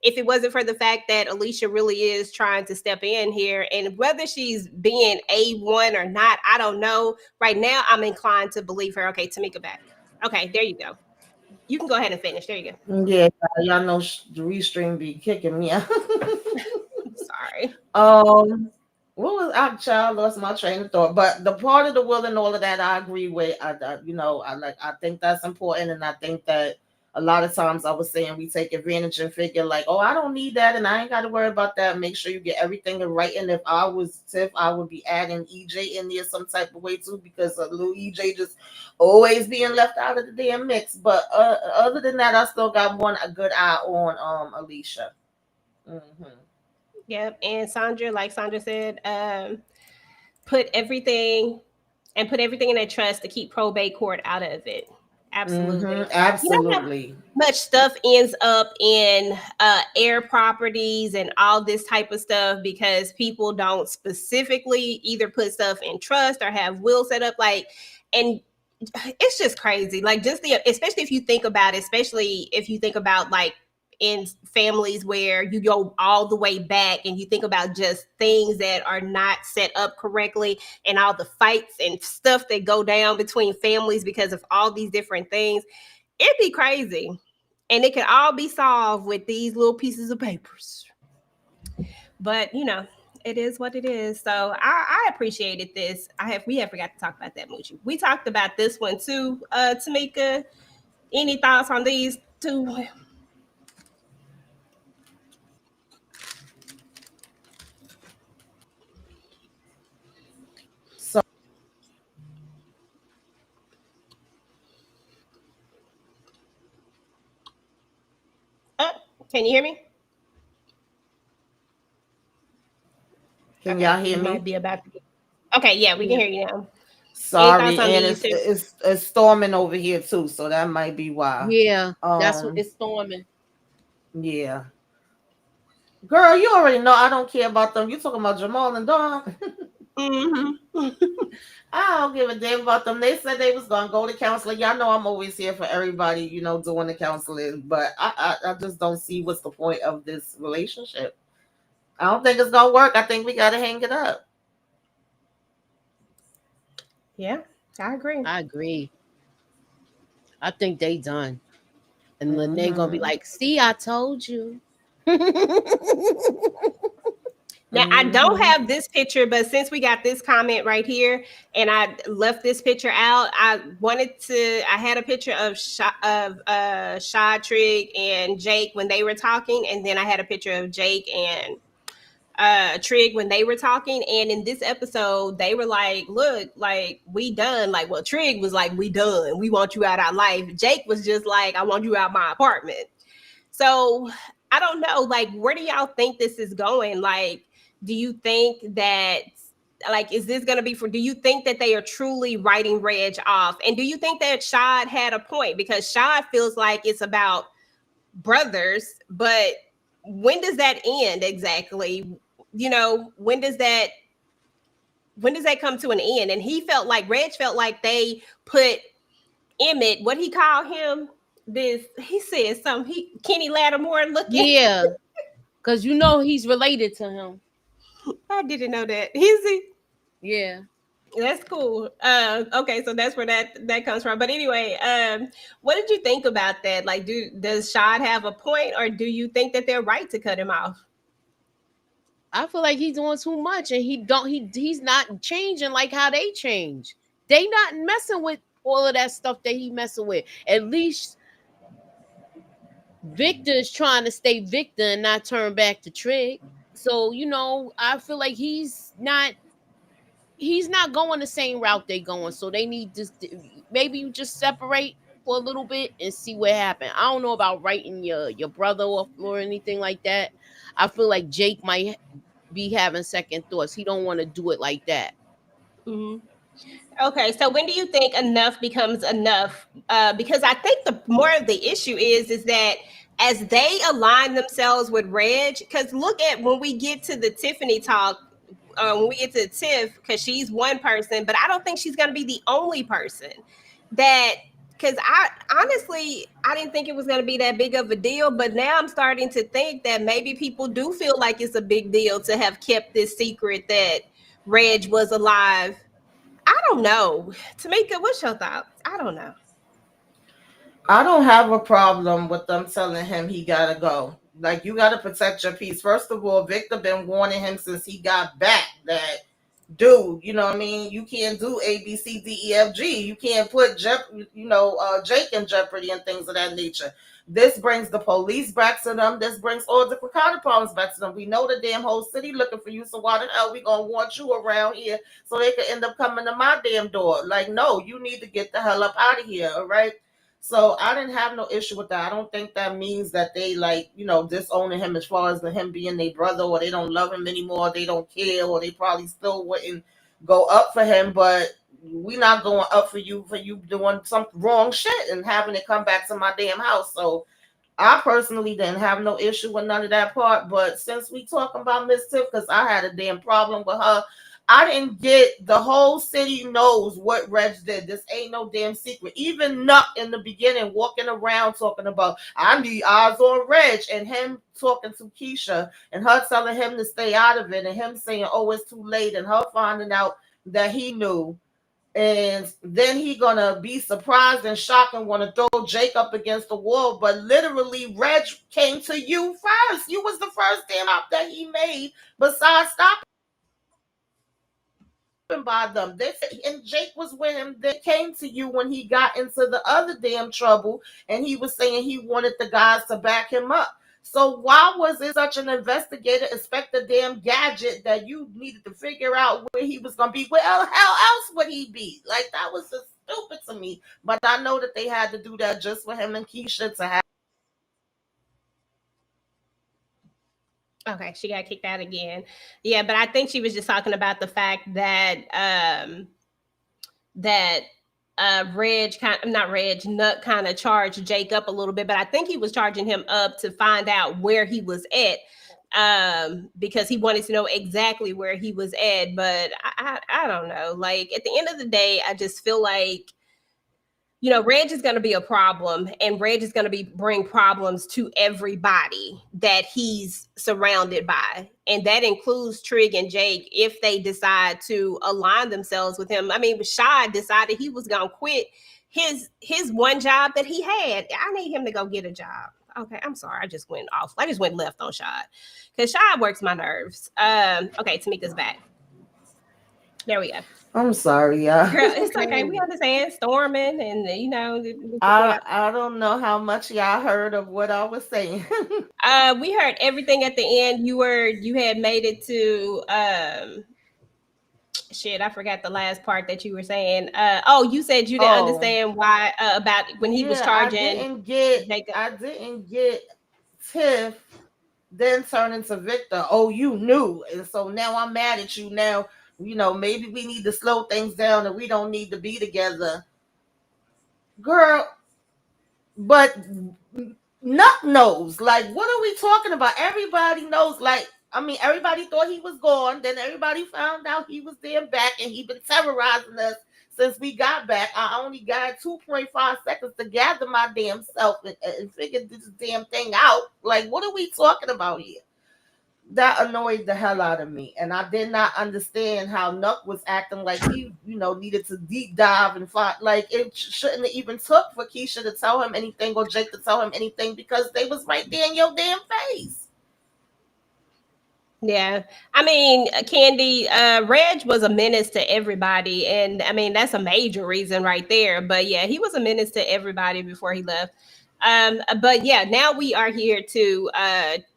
if it wasn't for the fact that Alicia really is trying to step in here and whether she's being A1 or not, I don't know. Right now, I'm inclined to believe her. Okay, Tamika back. Okay, there you go. You can go ahead and finish. There you go. Yeah, y'all know the restream be kicking me out. Sorry. What was I child lost my train of thought, but the part of the will and all of that I agree with. I think that's important, and I think that a lot of times I was saying we take advantage and figure like, oh, I don't need that, and I ain't got to worry about that. Make sure you get everything in writing. If I was Tiff, I would be adding EJ in there some type of way too, because a little EJ just always being left out of the damn mix. But other than that, I still got a good eye on Alicia. Mm-hmm. Yep. And Sandra, like Sandra said, put everything put everything in a trust to keep probate court out of it. Mm-hmm. Absolutely. You know how Absolutely. much stuff ends up in air properties and all this type of stuff because people don't specifically either put stuff in trust or have will set up and it's just crazy. Like just especially if you think about it, especially if you think about like in families where you go all the way back and you think about just things that are not set up correctly and all the fights and stuff that go down between families because of all these different things, it'd be crazy. And it can all be solved with these little pieces of papers. But it is what it is. So I appreciated this. We have forgot to talk about that Moochie. We talked about this one too, Tamika. Any thoughts on these two? So Uh, can you hear me? can Okay, y'all hear you me? might be about to. Okay, yeah, we can hear you now. Any thoughts Sorry, on and these it's two? it's it's storming over here too, so that might be why. Yeah, that's what Um, it's storming. yeah. Girl, you already know I don't care about them. You talking about Jamal and Dawn? Mm-hmm. I don't give a damn about them. They said they was gonna go to counseling. Y'all know I'm always here for everybody, doing the counseling. But I just don't see what's the point of this relationship. I don't think it's gonna work. I think we gotta hang it up. Yeah. I agree. I agree. I think they done. And Lene gonna be Mhm. like, see, I told you. Now I don't Mhm. have this picture, but since we got this comment right here, and I left this picture out, I wanted to. I had a picture of Shad Trig and Jake when they were talking, and then I had a picture of Jake and Trig when they were talking. And in this episode, they were like, "Look, like we done." Like, well, Trig was like, "We done. We want you out our life." Jake was just like, "I want you out my apartment." So I don't know, like, where do y'all think this is going? Like, do you think that, like, is this going to be for, do you think that they are truly writing Reg off? And do you think that Shad had a point? Because Shad feels like it's about brothers, but when does that end exactly? You know, when does that come to an end? And he felt like, Reg felt like they put Emmett, what he called him, this, he said something, Kenny Lattimore looking. Yeah, because you know he's related to him. I didn't know that. Is he? Yeah. That's cool. Okay, so that's where that comes from. But anyway, what did you think about that? Like, does Shad have a point, or do you think that they're right to cut him off? I feel like he's doing too much and he's not changing like how they change. They not messing with all of that stuff that he messing with. At least Victor is trying to stay Victor and not turn back to Trig. So, I feel like he's not going the same route they going. So they need to maybe you just separate for a little bit and see what happens. I don't know about writing your brother off or anything like that. I feel like Jake might be having second thoughts. He don't want to do it like that. Mhm. Okay, so when do you think enough becomes enough? Because I think the more of the issue is that as they align themselves with Reg, because look at when we get to the Tiffany talk, when we get to Tiff, because she's one person, but I don't think she's going to be the only person that. Because I honestly, I didn't think it was going to be that big of a deal, but now I'm starting to think that maybe people do feel like it's a big deal to have kept this secret that Reg was alive. I don't know. Tamika, what's your thoughts? I don't know. I don't have a problem with them telling him he gotta go. Like, you gotta protect your peace. First of all, Victor been warning him since he got back that, dude, you know what I mean? You can't do A, B, C, D, E, F, G. You can't put Jake in jeopardy and things of that nature. This brings the police back to them. This brings all different kind of problems back to them. We know the damn whole city looking for you, so why the hell we gonna want you around here so they could end up coming to my damn door? Like, no, you need to get the hell up out of here, all right? So I didn't have no issue with that. I don't think that means that they, like, disowning him as far as him being their brother, or they don't love him anymore, they don't care, or they probably still wouldn't go up for him. But we not going up for you doing some wrong shit and having it come back to my damn house. So I personally didn't have no issue with none of that part. But since we talking about Miss Tiff, because I had a damn problem with her, I didn't get the whole city knows what Reg did. This ain't no damn secret. Even Nuck in the beginning walking around talking about, I need eyes on Reg, and him talking to Keisha and her telling him to stay out of it, and him saying, oh, it's too late, and her finding out that he knew. And then he gonna be surprised and shocked and want to throw Jake up against the wall. But literally, Reg came to you first. You was the first damn up that he made besides stopping by them. And Jake was with him. They came to you when he got into the other damn trouble, and he was saying he wanted the guys to back him up. So why was it such an investigator expect a damn gadget that you needed to figure out where he was gonna be? Where hell else would he be? Like, that was just stupid to me. But I know that they had to do that just for him and Keisha to have. Okay, she got kicked out again. Yeah, but I think she was just talking about the fact that that not Reg, Nut kind of charged Jake up a little bit, but I think he was charging him up to find out where he was at, because he wanted to know exactly where he was at. But I don't know. Like, at the end of the day, I just feel like Reg is going to be a problem, and Reg is going to bring problems to everybody that he's surrounded by, and that includes Trig and Jake if they decide to align themselves with him. I mean, Shad decided he was going to quit his one job that he had. I need him to go get a job. Okay, I'm sorry. I just went left on Shad because Shad works my nerves. Okay, Tamika's back. There we go. I'm sorry, y'all. Girl, it's okay. We understand storming and I don't know how much y'all heard of what I was saying. We heard everything at the end. You had made it to shit, I forgot the last part that you were saying. You said you didn't understand why about when he was charging. I didn't get Tiff then turn into Victor. Oh, you knew. And so now I'm mad at you now. Maybe we need to slow things down and we don't need to be together. Girl, but Nuck knows. Like, what are we talking about? Everybody knows. Like, I mean, everybody thought he was gone. Then everybody found out he was there back, and he been terrorizing us since we got back. I only got 2.5 seconds to gather my damn self and figure this damn thing out. Like, what are we talking about here? That annoyed the hell out of me, and I did not understand how Nuck was acting like he, needed to deep dive and find. Like, it shouldn't have even took for Keisha to tell him anything or Jake to tell him anything because they was right there in your damn face. Yeah, I mean, Candy, Reg was a menace to everybody, and I mean that's a major reason right there. But yeah, he was a menace to everybody before he left. But yeah, now we are here to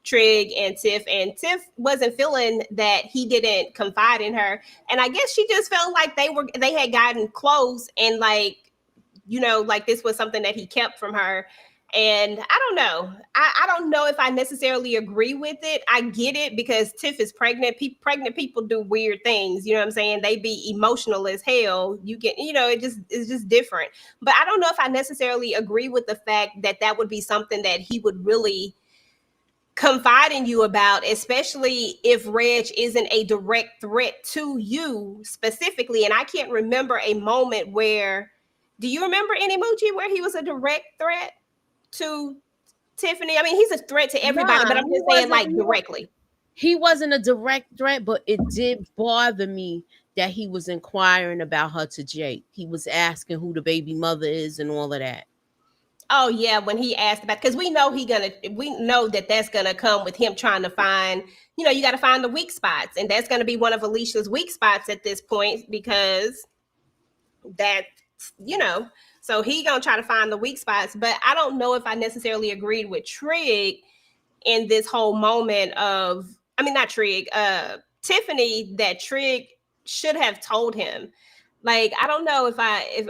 Trig and Tiff wasn't feeling that he didn't confide in her, and I guess she just felt like they had gotten close, and like this was something that he kept from her. And I don't know. I don't know if I necessarily agree with it. I get it because Tiff is pregnant. Pregnant people do weird things. You know what I'm saying? They be emotional as hell. You get, it's just different. But I don't know if I necessarily agree with the fact that would be something that he would really confide in you about, especially if Reg isn't a direct threat to you specifically. And I can't remember a moment where, do you remember any Moochie where he was a direct threat to Tiffany? I mean, he's a threat to everybody, but I'm just saying, like, directly. He wasn't a direct threat, but it did bother me that he was inquiring about her to Jake. He was asking who the baby mother is and all of that. Oh yeah, when he asked about, because we know that that's gonna come with him trying to find, you got to find the weak spots, and that's gonna be one of Alicia's weak spots at this point because that, so he gonna try to find the weak spots. But I don't know if I necessarily agreed with Trig in this whole moment of, I mean, not Trig, Tiffany, that Trig should have told him. Like, I don't know if I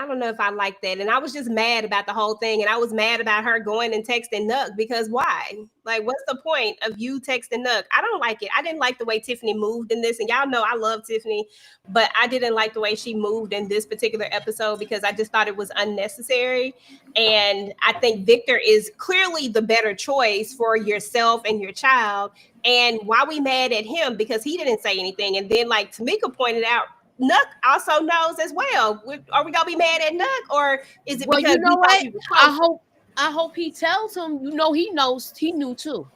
don't know if I like that. And I was just mad about the whole thing. And I was mad about her going and texting Nuck because why? Like, what's the point of you texting Nuck? I don't like it. I didn't like the way Tiffany moved in this. And y'all know I love Tiffany, but I didn't like the way she moved in this particular episode because I just thought it was unnecessary. And I think Victor is clearly the better choice for yourself and your child. And why we mad at him? Because he didn't say anything. And then, like Tamika pointed out, Nuck also knows as well. Are we gonna be mad at Nuck, or is it because I hope he tells him. He knows. He knew too.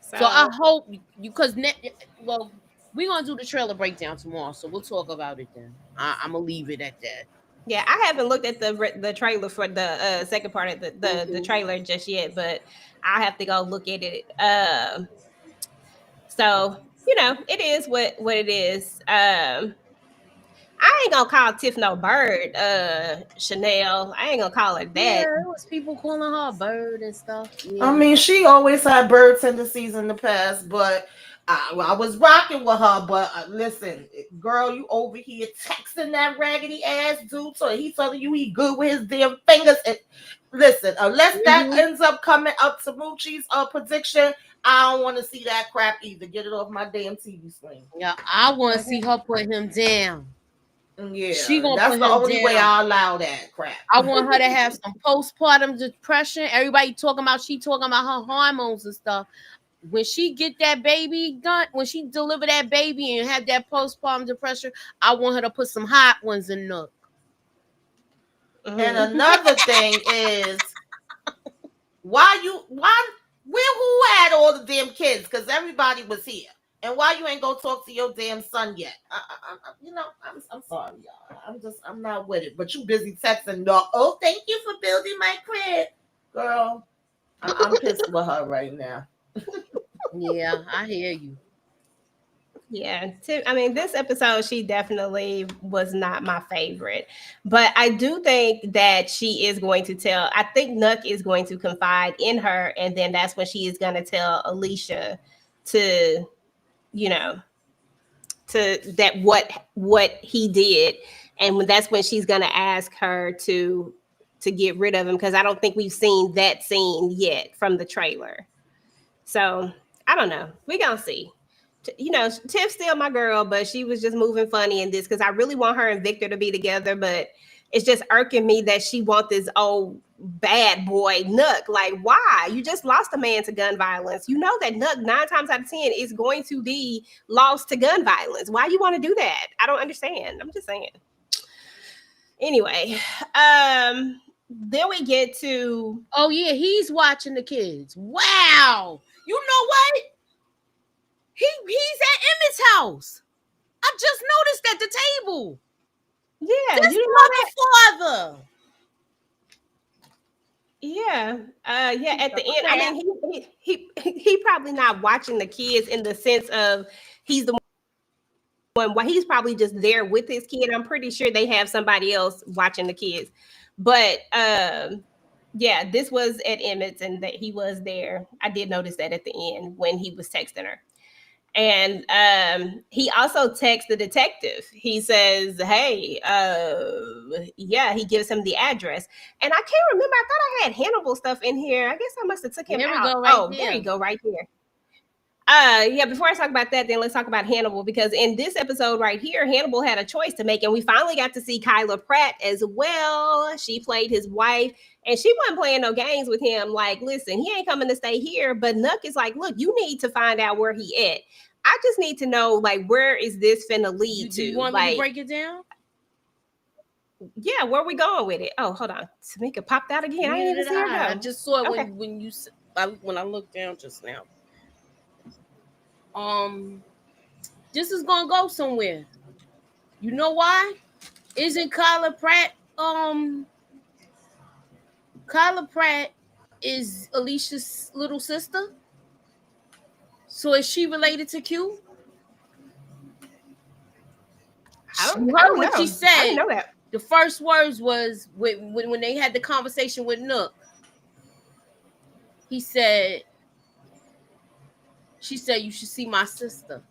So I hope because we're gonna do the trailer breakdown tomorrow, so we'll talk about it then. I'm gonna leave it at that. Yeah, I haven't looked at the trailer for the second part of the trailer just yet, but I have to go look at it. So it is what it is. I ain't gonna call Tiff no bird, Chanel. I ain't gonna call her that. Yeah, there was people calling her a bird and stuff. Yeah. I mean, she always had bird tendencies in the past, but I was rocking with her. But listen, girl, you over here texting that raggedy ass dude, so he telling you he good with his damn fingers. And listen, unless that ends up coming up to Moochie's prediction, I don't want to see that crap either. Get it off my damn TV screen. Yeah, I want to see her put him down. Yeah, that's the only way I allow that crap. I want her to have some postpartum depression. Everybody talking about her hormones and stuff. When she get that baby done, when she deliver that baby and have that postpartum depression, I want her to put some hot ones in Nook. And Mhm. another thing is where who had all the damn kids? Because everybody was here. And why you ain't go talk to your damn son yet? I'm sorry, y'all. I'm not with it. But you busy texting, dog. Oh, thank you for building my crib, girl. I'm pissed with her right now. Yeah, I hear you. Yeah, I mean, this episode, she definitely was not my favorite. But I do think that she is going to tell, I think Nuck is going to confide in her. And then that's when she is going to tell Alicia to, you know, to that what he did. And that's when she's going to ask her to get rid of him, because I don't think we've seen that scene yet from the trailer. So I don't know. We gonna see. Tiff's still my girl, but she was just moving funny in this because I really want her and Victor to be together, but it's just irking me that she want this old bad boy Nook. Like, why? You just lost a man to gun violence. You know that Nook 9 times out of 10 is going to be lost to gun violence. Why you want to do that? I don't understand. I'm just saying. Anyway, then we get to Oh yeah, he's watching the kids. Wow. You know what? He's at Emmett's house. I just noticed at the table. yeah, This you didn't know that? mother father. Yeah, yeah. At the end, I Crap. mean, he probably not watching the kids in the sense of he's the one. Why he's probably just there with his kid. I'm pretty sure they have somebody else watching the kids, but yeah, this was at Emmett's and that he was there. I did notice that at the end when he was texting her. And he also texts the detective. He says, hey, yeah, he gives him the address. And I can't remember. I thought I had Hannibal stuff in here. I guess I must have took him There we out. go, right Oh, there there. you go, right there. Yeah, before I talk about that, then let's talk about Hannibal, because in this episode right here, Hannibal had a choice to make, and we finally got to see Kyla Pratt as well. She played his wife, and she wasn't playing no games with him. Like, listen, he ain't coming to stay here, but Nuck is like, look, you need to find out where he at. I just need to know, like, where is this finna lead Do you to? want me to Like, break it down? yeah, where we going with it? Oh, hold on, Tamika popped out again. I didn't Neither even did see her I. I go. just saw it Okay. when I looked down just now. Um, this is gonna go somewhere. You know why? Isn't Kyla Pratt? Kyla Pratt is Alicia's little sister. So is she related to Q? You I heard don't what she know. I didn't said. know that. The first words was when they had the conversation with Nook. He said, she said, you should see my sister.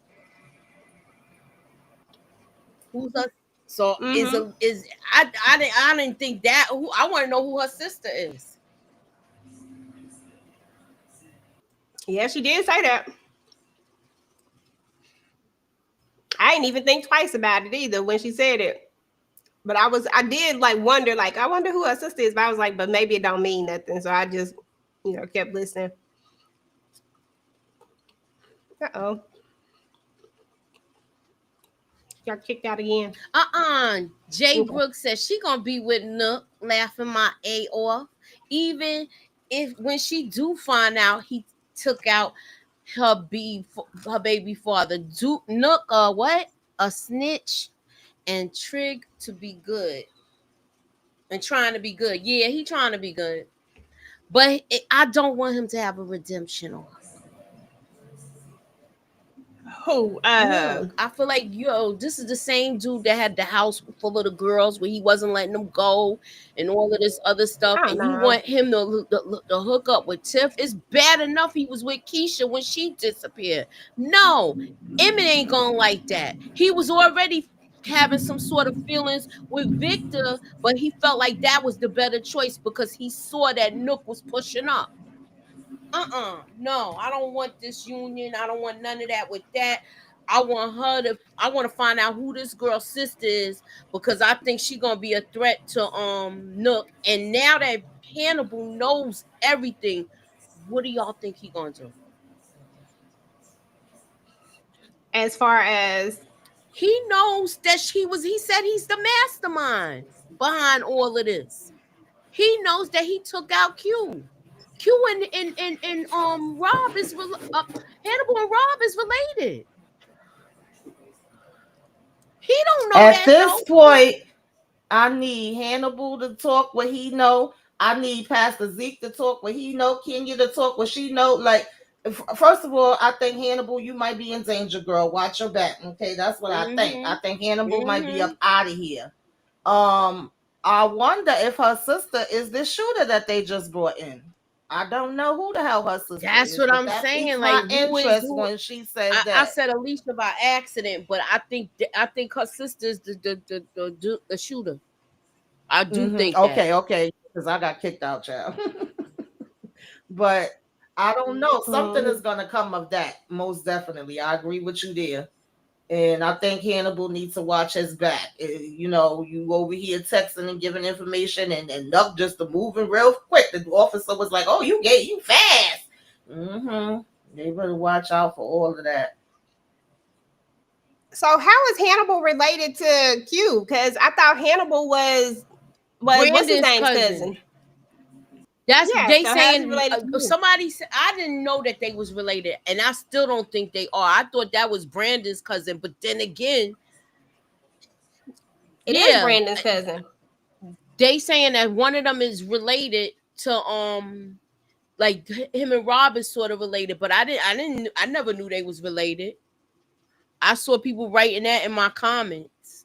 Who's her? So Mm-hmm. is I didn't think that. Who I want to know who her sister is. Yeah, she did say that. I didn't even think twice about it either when she said it. But I did like wonder, like, I wonder who her sister is. But I was like, but maybe it don't mean nothing. So I just, kept listening. Uh-oh. Got kicked out again. Jay Okay. Brooks says she gonna be with Nook, laughing my A off. Even if when she do find out he took out her baby father, do Nook what? A snitch and Trig to be good. And trying to be good. Yeah, he trying to be good. But I don't want him to have a redemption arc. Who? Look, I feel like this is the same dude that had the house full of the girls where he wasn't letting them go and all of this other stuff. I don't And you know. want him to hook up with Tiff? It's bad enough he was with Keisha when she disappeared. No, Emmett ain't gonna like that. He was already having some sort of feelings with Victor, but he felt like that was the better choice because he saw that Nook was pushing up. No, I don't want this union. I don't want none of that with that. I want to find out who this girl's sister is because I think she's gonna be a threat to Nook. And now that Hannibal knows everything, what do y'all think he gonna do? As far as He knows that he said he's the mastermind. behind all of this. He knows that he took out Q. Q and Rob is Hannibal and Rob is related. He don't know At that this though. point, I need Hannibal to talk what he know. I need Pastor Zeke to talk what he know. Kenya to talk what she know. Like, first of all, I think Hannibal, you might be in danger, girl. Watch your back. Okay, that's what I think. I think Hannibal might be up out of here. I wonder if her sister is the shooter that they just brought in. I don't know who the hell her sister That's is. what But I'm that saying. piqued Like, my who is interest who? when she said I that. said Alicia by accident, but I think her sister's the shooter. I do think that. Okay, because I got kicked out, child. But I don't know. Something is gonna come of that, most definitely. I agree with you there. And I think Hannibal needs to watch his back. You know, you over here texting and giving information, and Nuck just moving real quick. The officer was like, "Oh, you fast." They better watch out for all of that. So how is Hannibal related to Q? Because I thought Hannibal was what's his Brandon's name's cousin. cousin? That's Yeah. they So how's he saying. related to you? Somebody said I didn't know that they was related, and I still don't think they are. I thought that was Brandon's cousin, but then again, It is yeah, Brandon's cousin. they saying that one of them is related to like him and Rob is sort of related, but I never knew they was related. I saw people writing that in my comments.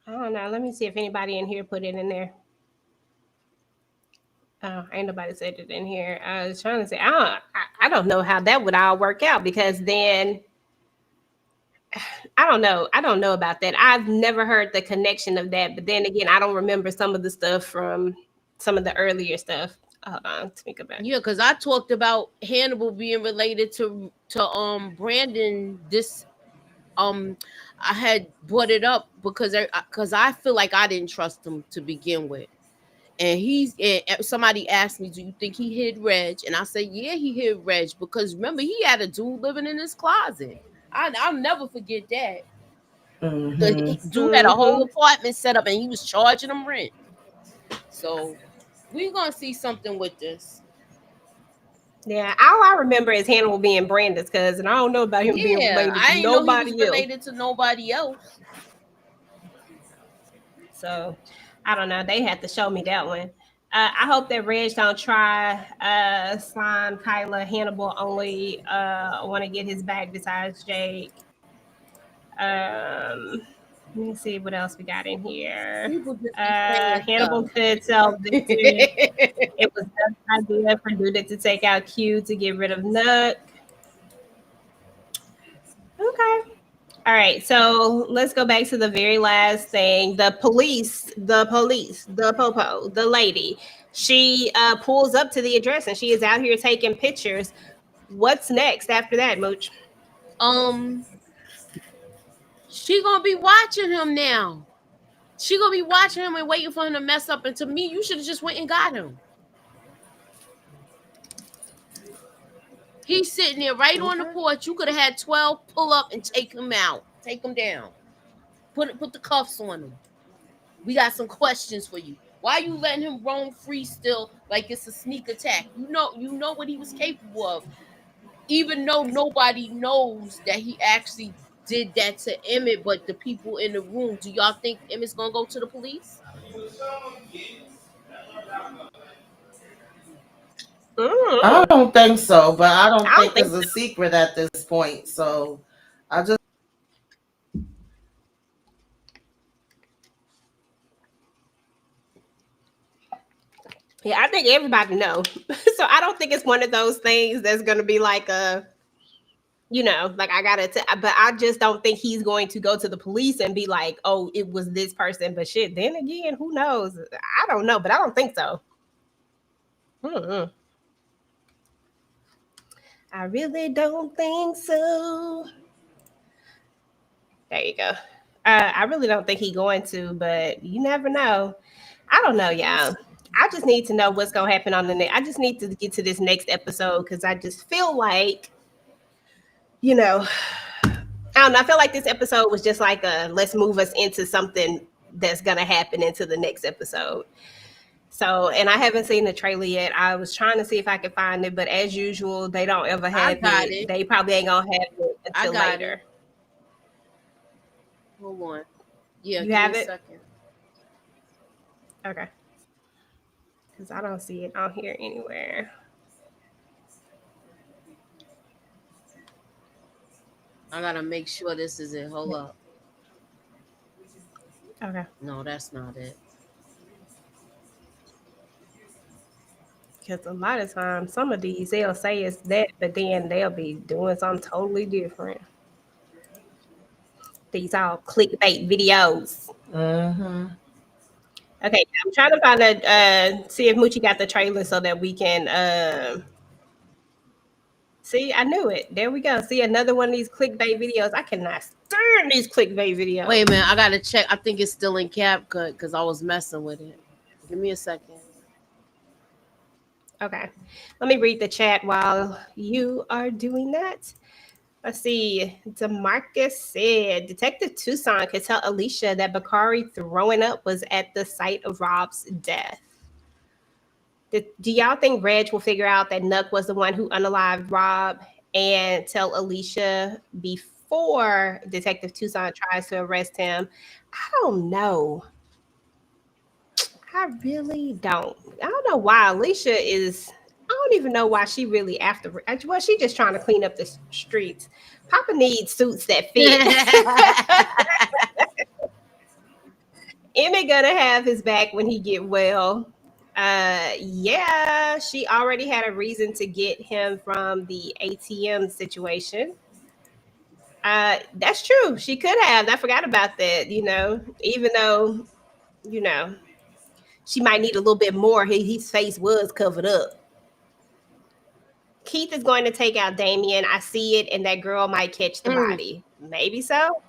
I don't know. Let me see if anybody in here put it in there. Oh, ain't nobody said it in here. I was trying to say I don't know how that would all work out, because then I don't know. I don't know about that. I've never heard the connection of that. But then again, I don't remember some of the stuff from some of the earlier stuff. Hold on, let me go back. Yeah, because I talked about Hannibal being related to Brandon. This I had brought it up because I feel like I didn't trust him to begin with. And somebody asked me, "Do you think he hid Reg?" And I said, "Yeah, he hid Reg because remember he had a dude living in his closet. I'll never forget that. The dude had a whole apartment set up and he was charging them rent. So we're gonna see something with this. Yeah, all I remember is Hannibal being Brandon's cousin. I don't know about him being Yeah, related I to didn't know he was nobody else. related to nobody else. So I don't know. They had to show me that one. I hope that Reg don't try slime Kyla. Hannibal only want to get his back besides Jake. Let me see what else we got in here. People just be saying Hannibal stuff. could tell Victor it was an idea for Duda to take out Q to get rid of Nook. Okay. All right. So let's go back to the very last thing. The popo, the lady. She pulls up to the address and she is out here taking pictures. What's next after that, Mooch? She gonna be watching him now. She gonna be watching him and waiting for him to mess up. And to me, you should have just went and got him. He's sitting there right on the porch. You could have had 12 pull up and take him out. Take him down. Put the cuffs on him. We got some questions for you. Why you letting him roam free still like it's a sneak attack? You know what he was capable of. Even though nobody knows that he actually did that to Emmett, but the people in the room, do y'all think Emmett's gonna go to the police? I don't think so, but I don't think it's a so. secret at this point. So I just Yeah, I think everybody know. So I don't think it's one of those things that's going to be like a, like I got to, but I just don't think he's going to go to the police and be like, oh, it was this person. But shit, then again, who knows? I don't know, but I don't think so. I really don't think so. There you go. I really don't think he's going to, but you never know. I don't know, y'all. I just need to know what's going to happen on the next. I just need to get to this next episode because I just feel like, I don't know. I feel like this episode was just like let's move us into something that's gonna happen into the next episode. So, and I haven't seen the trailer yet. I was trying to see if I could find it, but as usual, they don't ever have got it. it. They probably ain't gonna have it until got later. it. Hold on. Yeah, You give have me a it? second. Okay. Because I don't see it on here anywhere. I gotta make sure this is it. Hold up. Okay. No, that's not it. Because a lot of times, some of these they'll say it's that, but then they'll be doing something totally different. These all clickbait videos. Mm-hmm. Okay, I'm trying to find see if Moochie got the trailer so that we can see. I knew it. There we go. See another one of these clickbait videos. I cannot stand these clickbait videos. Wait a minute, I gotta check. I think it's still in CapCut because I was messing with it. Give me a second. Okay, let me read the chat while you are doing that. Let's see. DeMarcus said Detective Tucson could tell Alicia that Bakari throwing up was at the site of Rob's death. Do y'all think Reg will figure out that Nuck was the one who unalived Rob and tell Alicia before Detective Tucson tries to arrest him? I don't know. I really don't. I don't know why Alicia is. I don't even know why she really after. Well, she just trying to clean up the streets. Papa needs suits that fit. Emmett gonna have his back when he get well. Yeah, she already had a reason to get him from the ATM situation. That's true. She could have. I forgot about that. Even though, she might need a little bit more. His face was covered up. Keith is going to take out Damien. I see it, and that girl might catch the body. Maybe so.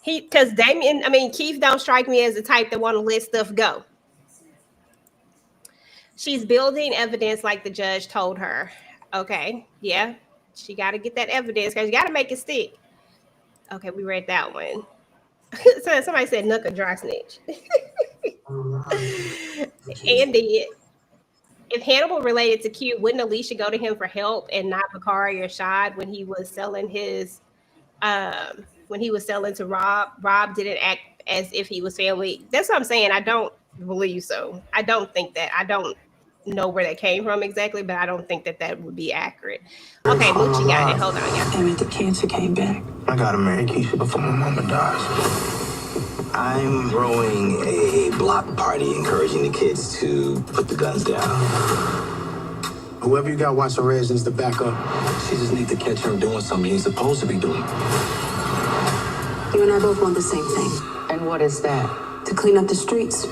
Because Keith don't strike me as the type that want to let stuff go. She's building evidence like the judge told her. Okay, yeah. She got to get that evidence because you got to make it stick. Okay, we read that one. So somebody said Nuck a dry snitch. Andy, if Hannibal related to Q, wouldn't Alicia go to him for help and not Bakari or Shad when he was selling his when he was selling to Rob? Rob didn't act as if he was family. That's what I'm saying. I don't believe so. I don't think that. I don't know where that came from exactly, but I don't think that would be accurate. Okay, Moochie got it. Hold on, y'all. Damn it, the cancer came back. I gotta marry Keisha before my mama dies. I'm throwing a block party encouraging the kids to put the guns down. Whoever you got watching Reg needs to back up. She just needs to catch him doing something he's supposed to be doing. You and I both want the same thing. And what is that? To clean up the streets.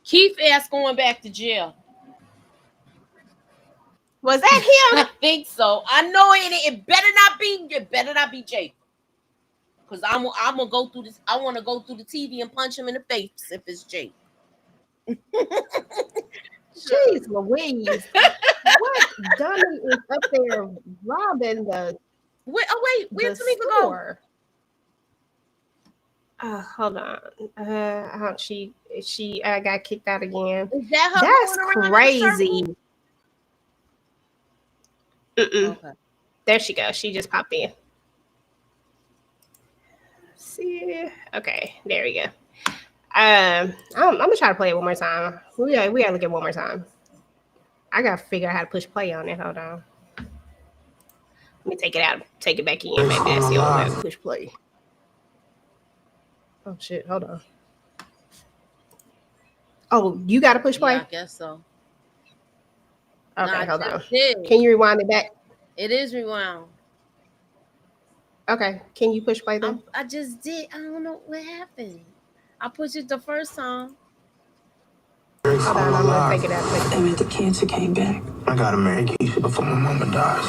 Keith ass going back to jail. Was that him? I think so. I know it better not be Jake. Because I'm gonna go through this. I want to go through the TV and punch him in the face if it's Jake. Jeez Louise. What dummy is up there robbing the wait, where's Tamika go? Hold on. She got kicked out again. Is that her? That's crazy. Okay. There she goes. She just popped in. See, okay, there we go. I'm gonna try to play it one more time. We gotta look at it one more time. I gotta figure out how to push play on it. Hold on. Let me take it out, take it back in. Maybe that's the only way to push play. Oh shit! Hold on. Oh, you got to push play? Yeah, I guess so. Okay, hold on. Did. Can you rewind it back? It is rewound. Okay, can you push play then? I just did. I don't know what happened. I pushed it the first time. Hold on, I'm gonna take it out. Damn it, the cancer came back. I gotta marry Keisha before my mama dies.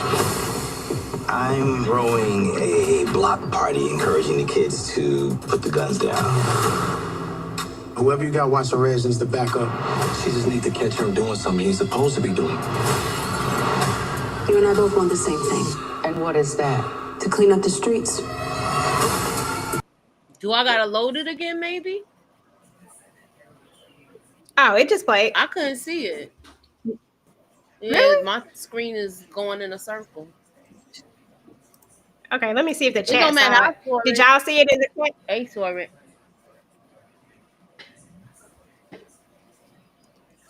I'm throwing a block party encouraging the kids to put the guns down. Whoever you got watching Reg needs to back up. She just needs to catch him doing something he's supposed to be doing. You and I both want the same thing. And what is that? To clean up the streets. Do I gotta load it again? Maybe. Oh, it just played. I couldn't see it. Yeah, Really? my screen is going in a circle. Okay, let me see if the It chat don't matter. saw I it. saw Did it. y'all see it in the chat? I saw it.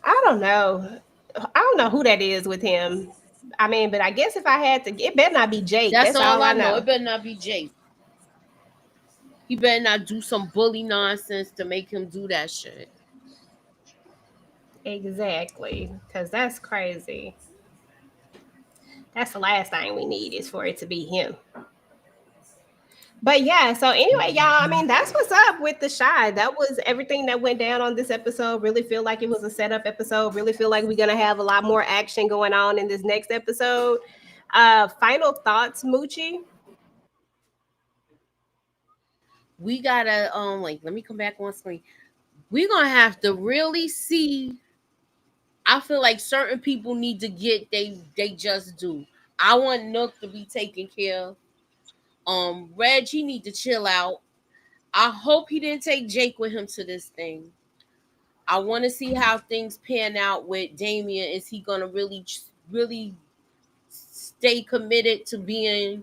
I don't know. I don't know who that is with him. I mean, but I guess if I had to, it better not be Jake. That's That's all all I I know. know. It better not be Jake. He better not do some bully nonsense to make him do that shit. Exactly, because that's crazy. That's the last thing we need is for it to be him. But yeah, so anyway, y'all, I mean, that's what's up with the Shy. That was everything that went down on this episode. Really feel like it was a setup episode. Really feel like we're gonna have a lot more action going on in this next episode. Final thoughts, Moochie. We gotta like let me come back on screen. We're gonna have to really see. I feel like certain people need to get they just do. I want Nook to be taken care of. Reg, he need to chill out. I hope he didn't take Jake with him to this thing. I want to see how things pan out with Damien. Is he gonna really stay committed to being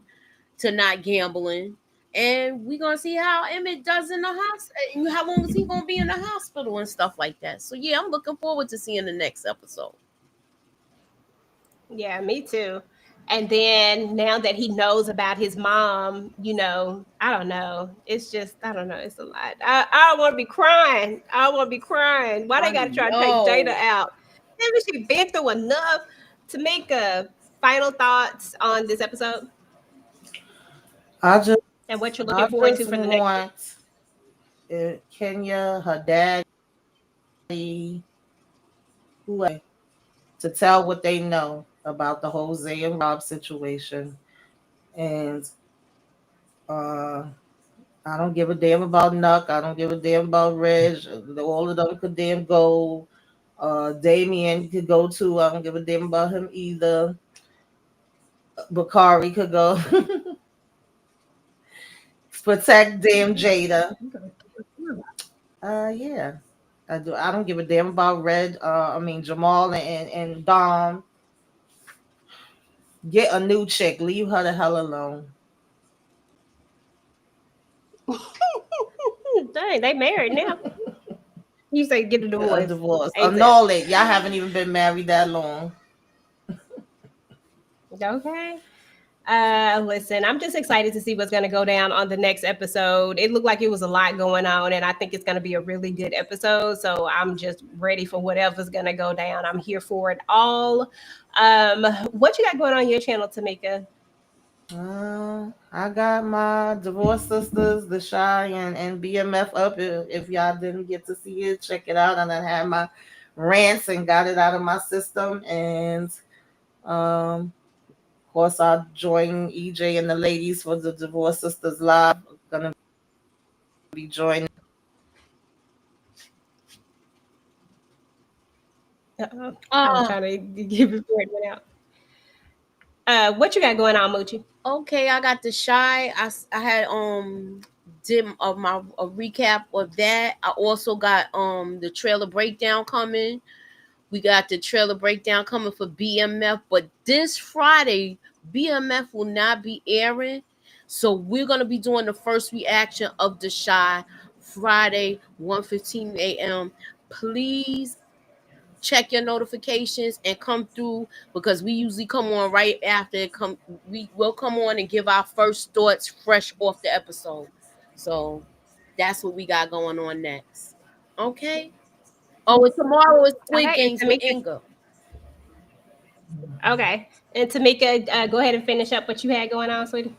to not gambling? And we're gonna see how Emmett does in the hospital. How long is he gonna be in the hospital and stuff like that? So yeah, I'm looking forward to seeing the next episode. Yeah, me too. And then now that he knows about his mom, I don't know. It's just, I don't know. It's a lot. I don't want to be crying. I don't want to be crying. Why they I got to try to take Jada know. out? Maybe she been through enough to make a final thoughts on this episode I just and what you're looking I forward to just for the next one. want Kenya, her daddy, whoever, to tell what they know about the Jose and Rob situation. And uh, I don't give a damn about Nuck. I don't give a damn about Reg. All of them could damn go. Damien could go too. I don't give a damn about him either. Bakari could go. Protect damn Jada. Yeah. I do. I don't give a damn about Red. Jamal and Dom. Get a new chick. Leave her the hell alone. Dang, they married now. You say get a A divorce. divorce. ASAP. Annul it. Y'all haven't even been married that long. Okay. Listen, I'm just excited to see what's going to go down on the next episode. It looked like it was a lot going on, and I think it's going to be a really good episode. So I'm just ready for whatever's going to go down. I'm here for it all. What you got going on your channel, Tamika? I got my divorce sisters, the Shy and BMF up. If y'all didn't get to see it, check it out. And I had my rants and got it out of my system. And of course, I'll join EJ and the ladies for the divorce sisters live. Gonna be joining. I was trying to give it before it went out. What you got going on, Moochie? Okay, I got the Shy. I had did a recap of that. I also got the trailer breakdown coming. We got the trailer breakdown coming for BMF, but this Friday BMF will not be airing. So we're gonna be doing the first reaction of the Shy Friday, 1:15 a.m. Please check your notifications and come through because we usually come on right after it come. We will come on and give our first thoughts fresh off the episode. So that's what we got going on next. Okay. Oh, and tomorrow is Squid Okay, and Games with Tamika. Inga. Okay, and Tamika, go ahead and finish up what you had going on, sweetie.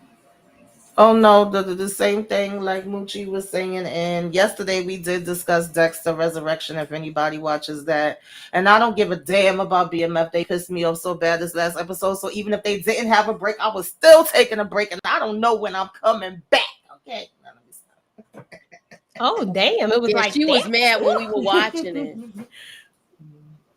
Oh no, the same thing like Moochie was saying. And yesterday we did discuss Dexter Resurrection. If anybody watches that, and I don't give a damn about BMF. They pissed me off so bad this last episode. So even if they didn't have a break, I was still taking a break, and I don't know when I'm coming back. Okay. Oh, damn! It was Yeah, like she was that. mad when we were watching it.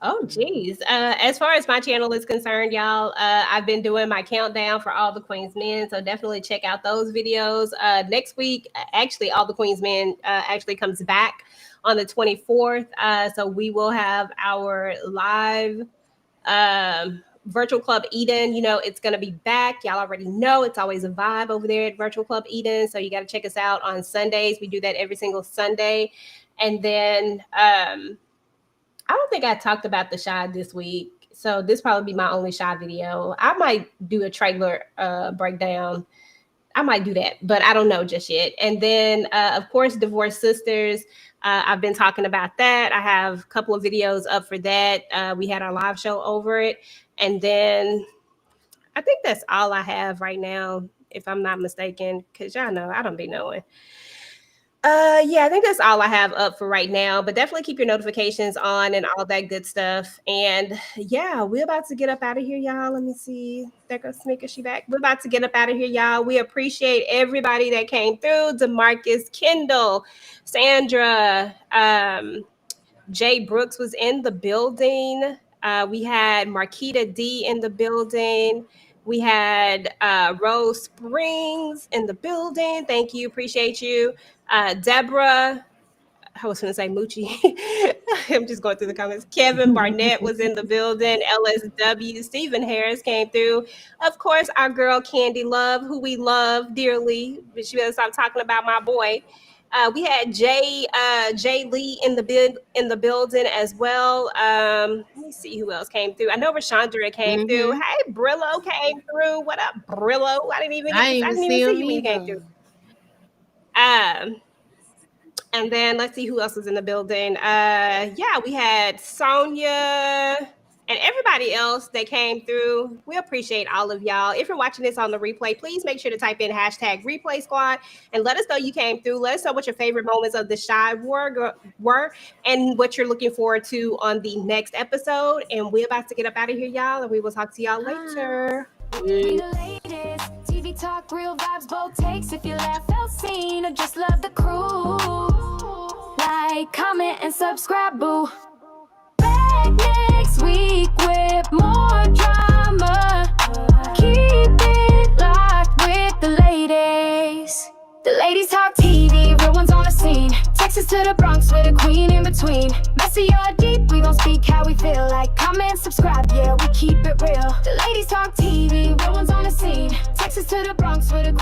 Oh, geez. As far as my channel is concerned, y'all, I've been doing my countdown for All the Queen's Men, so definitely check out those videos. Next week, actually, All the Queen's Men actually comes back on the 24th. So we will have our live Virtual Club Eden. You know, it's going to be back. Y'all already know it's always a vibe over there at Virtual Club Eden. So you got to check us out on Sundays. We do that every single Sunday. And then I don't think I talked about the Shy this week. So this probably be my only Shy video. I might do a trailer breakdown. I might do that, but I don't know just yet. And then, of course, Divorced Sisters. I've been talking about that. I have a couple of videos up for that. We had our live show over it. And then I think that's all I have right now, if I'm not mistaken, because y'all know I don't be knowing. Yeah, I think that's all I have up for right now, but definitely keep your notifications on and all that good stuff. And yeah, we're about to get up out of here, y'all. Let me see. There goes Smika. Is she back? We're about to get up out of here, y'all. We appreciate everybody that came through. DeMarcus, Kendall, Sandra, Jay Brooks was in the building. We had Marquita D in the building. We had Rose Springs in the building. Thank you. Appreciate you. Deborah, I was going to say Moochie. I'm just going through the comments. Kevin Barnett was in the building. LSW. Stephen Harris came through. Of course, our girl Candy Love, who we love dearly. But she better stop talking about my boy. We had Jay Lee in the building as well. Let me see who else came through. I know Rashandra came through. Hey, Brillo came through. What up, Brillo? I didn't even see you when you came through. And then let's see who else was in the building. Yeah, we had Sonia and everybody else that came through. We appreciate all of y'all. If you're watching this on the replay, please make sure to type in hashtag replay squad and let us know you came through. Let us know what your favorite moments of the Shy were and what you're looking forward to on the next episode. And we're about to get up out of here, y'all, and we will talk to y'all later. We the latest. TV talk, real vibes, both takes. If you laugh, felt seen, or just love the crew, like, comment, and subscribe, boo. Back next week with more drama. Keep it locked with the ladies. The ladies talk TV, real ones on the scene. Texas to the Bronx with a queen in between. Messy or deep, we gon' speak how we feel. Like, comment, subscribe, yeah, we keep it real. The ladies talk TV, real ones on the scene. Texas to the Bronx with a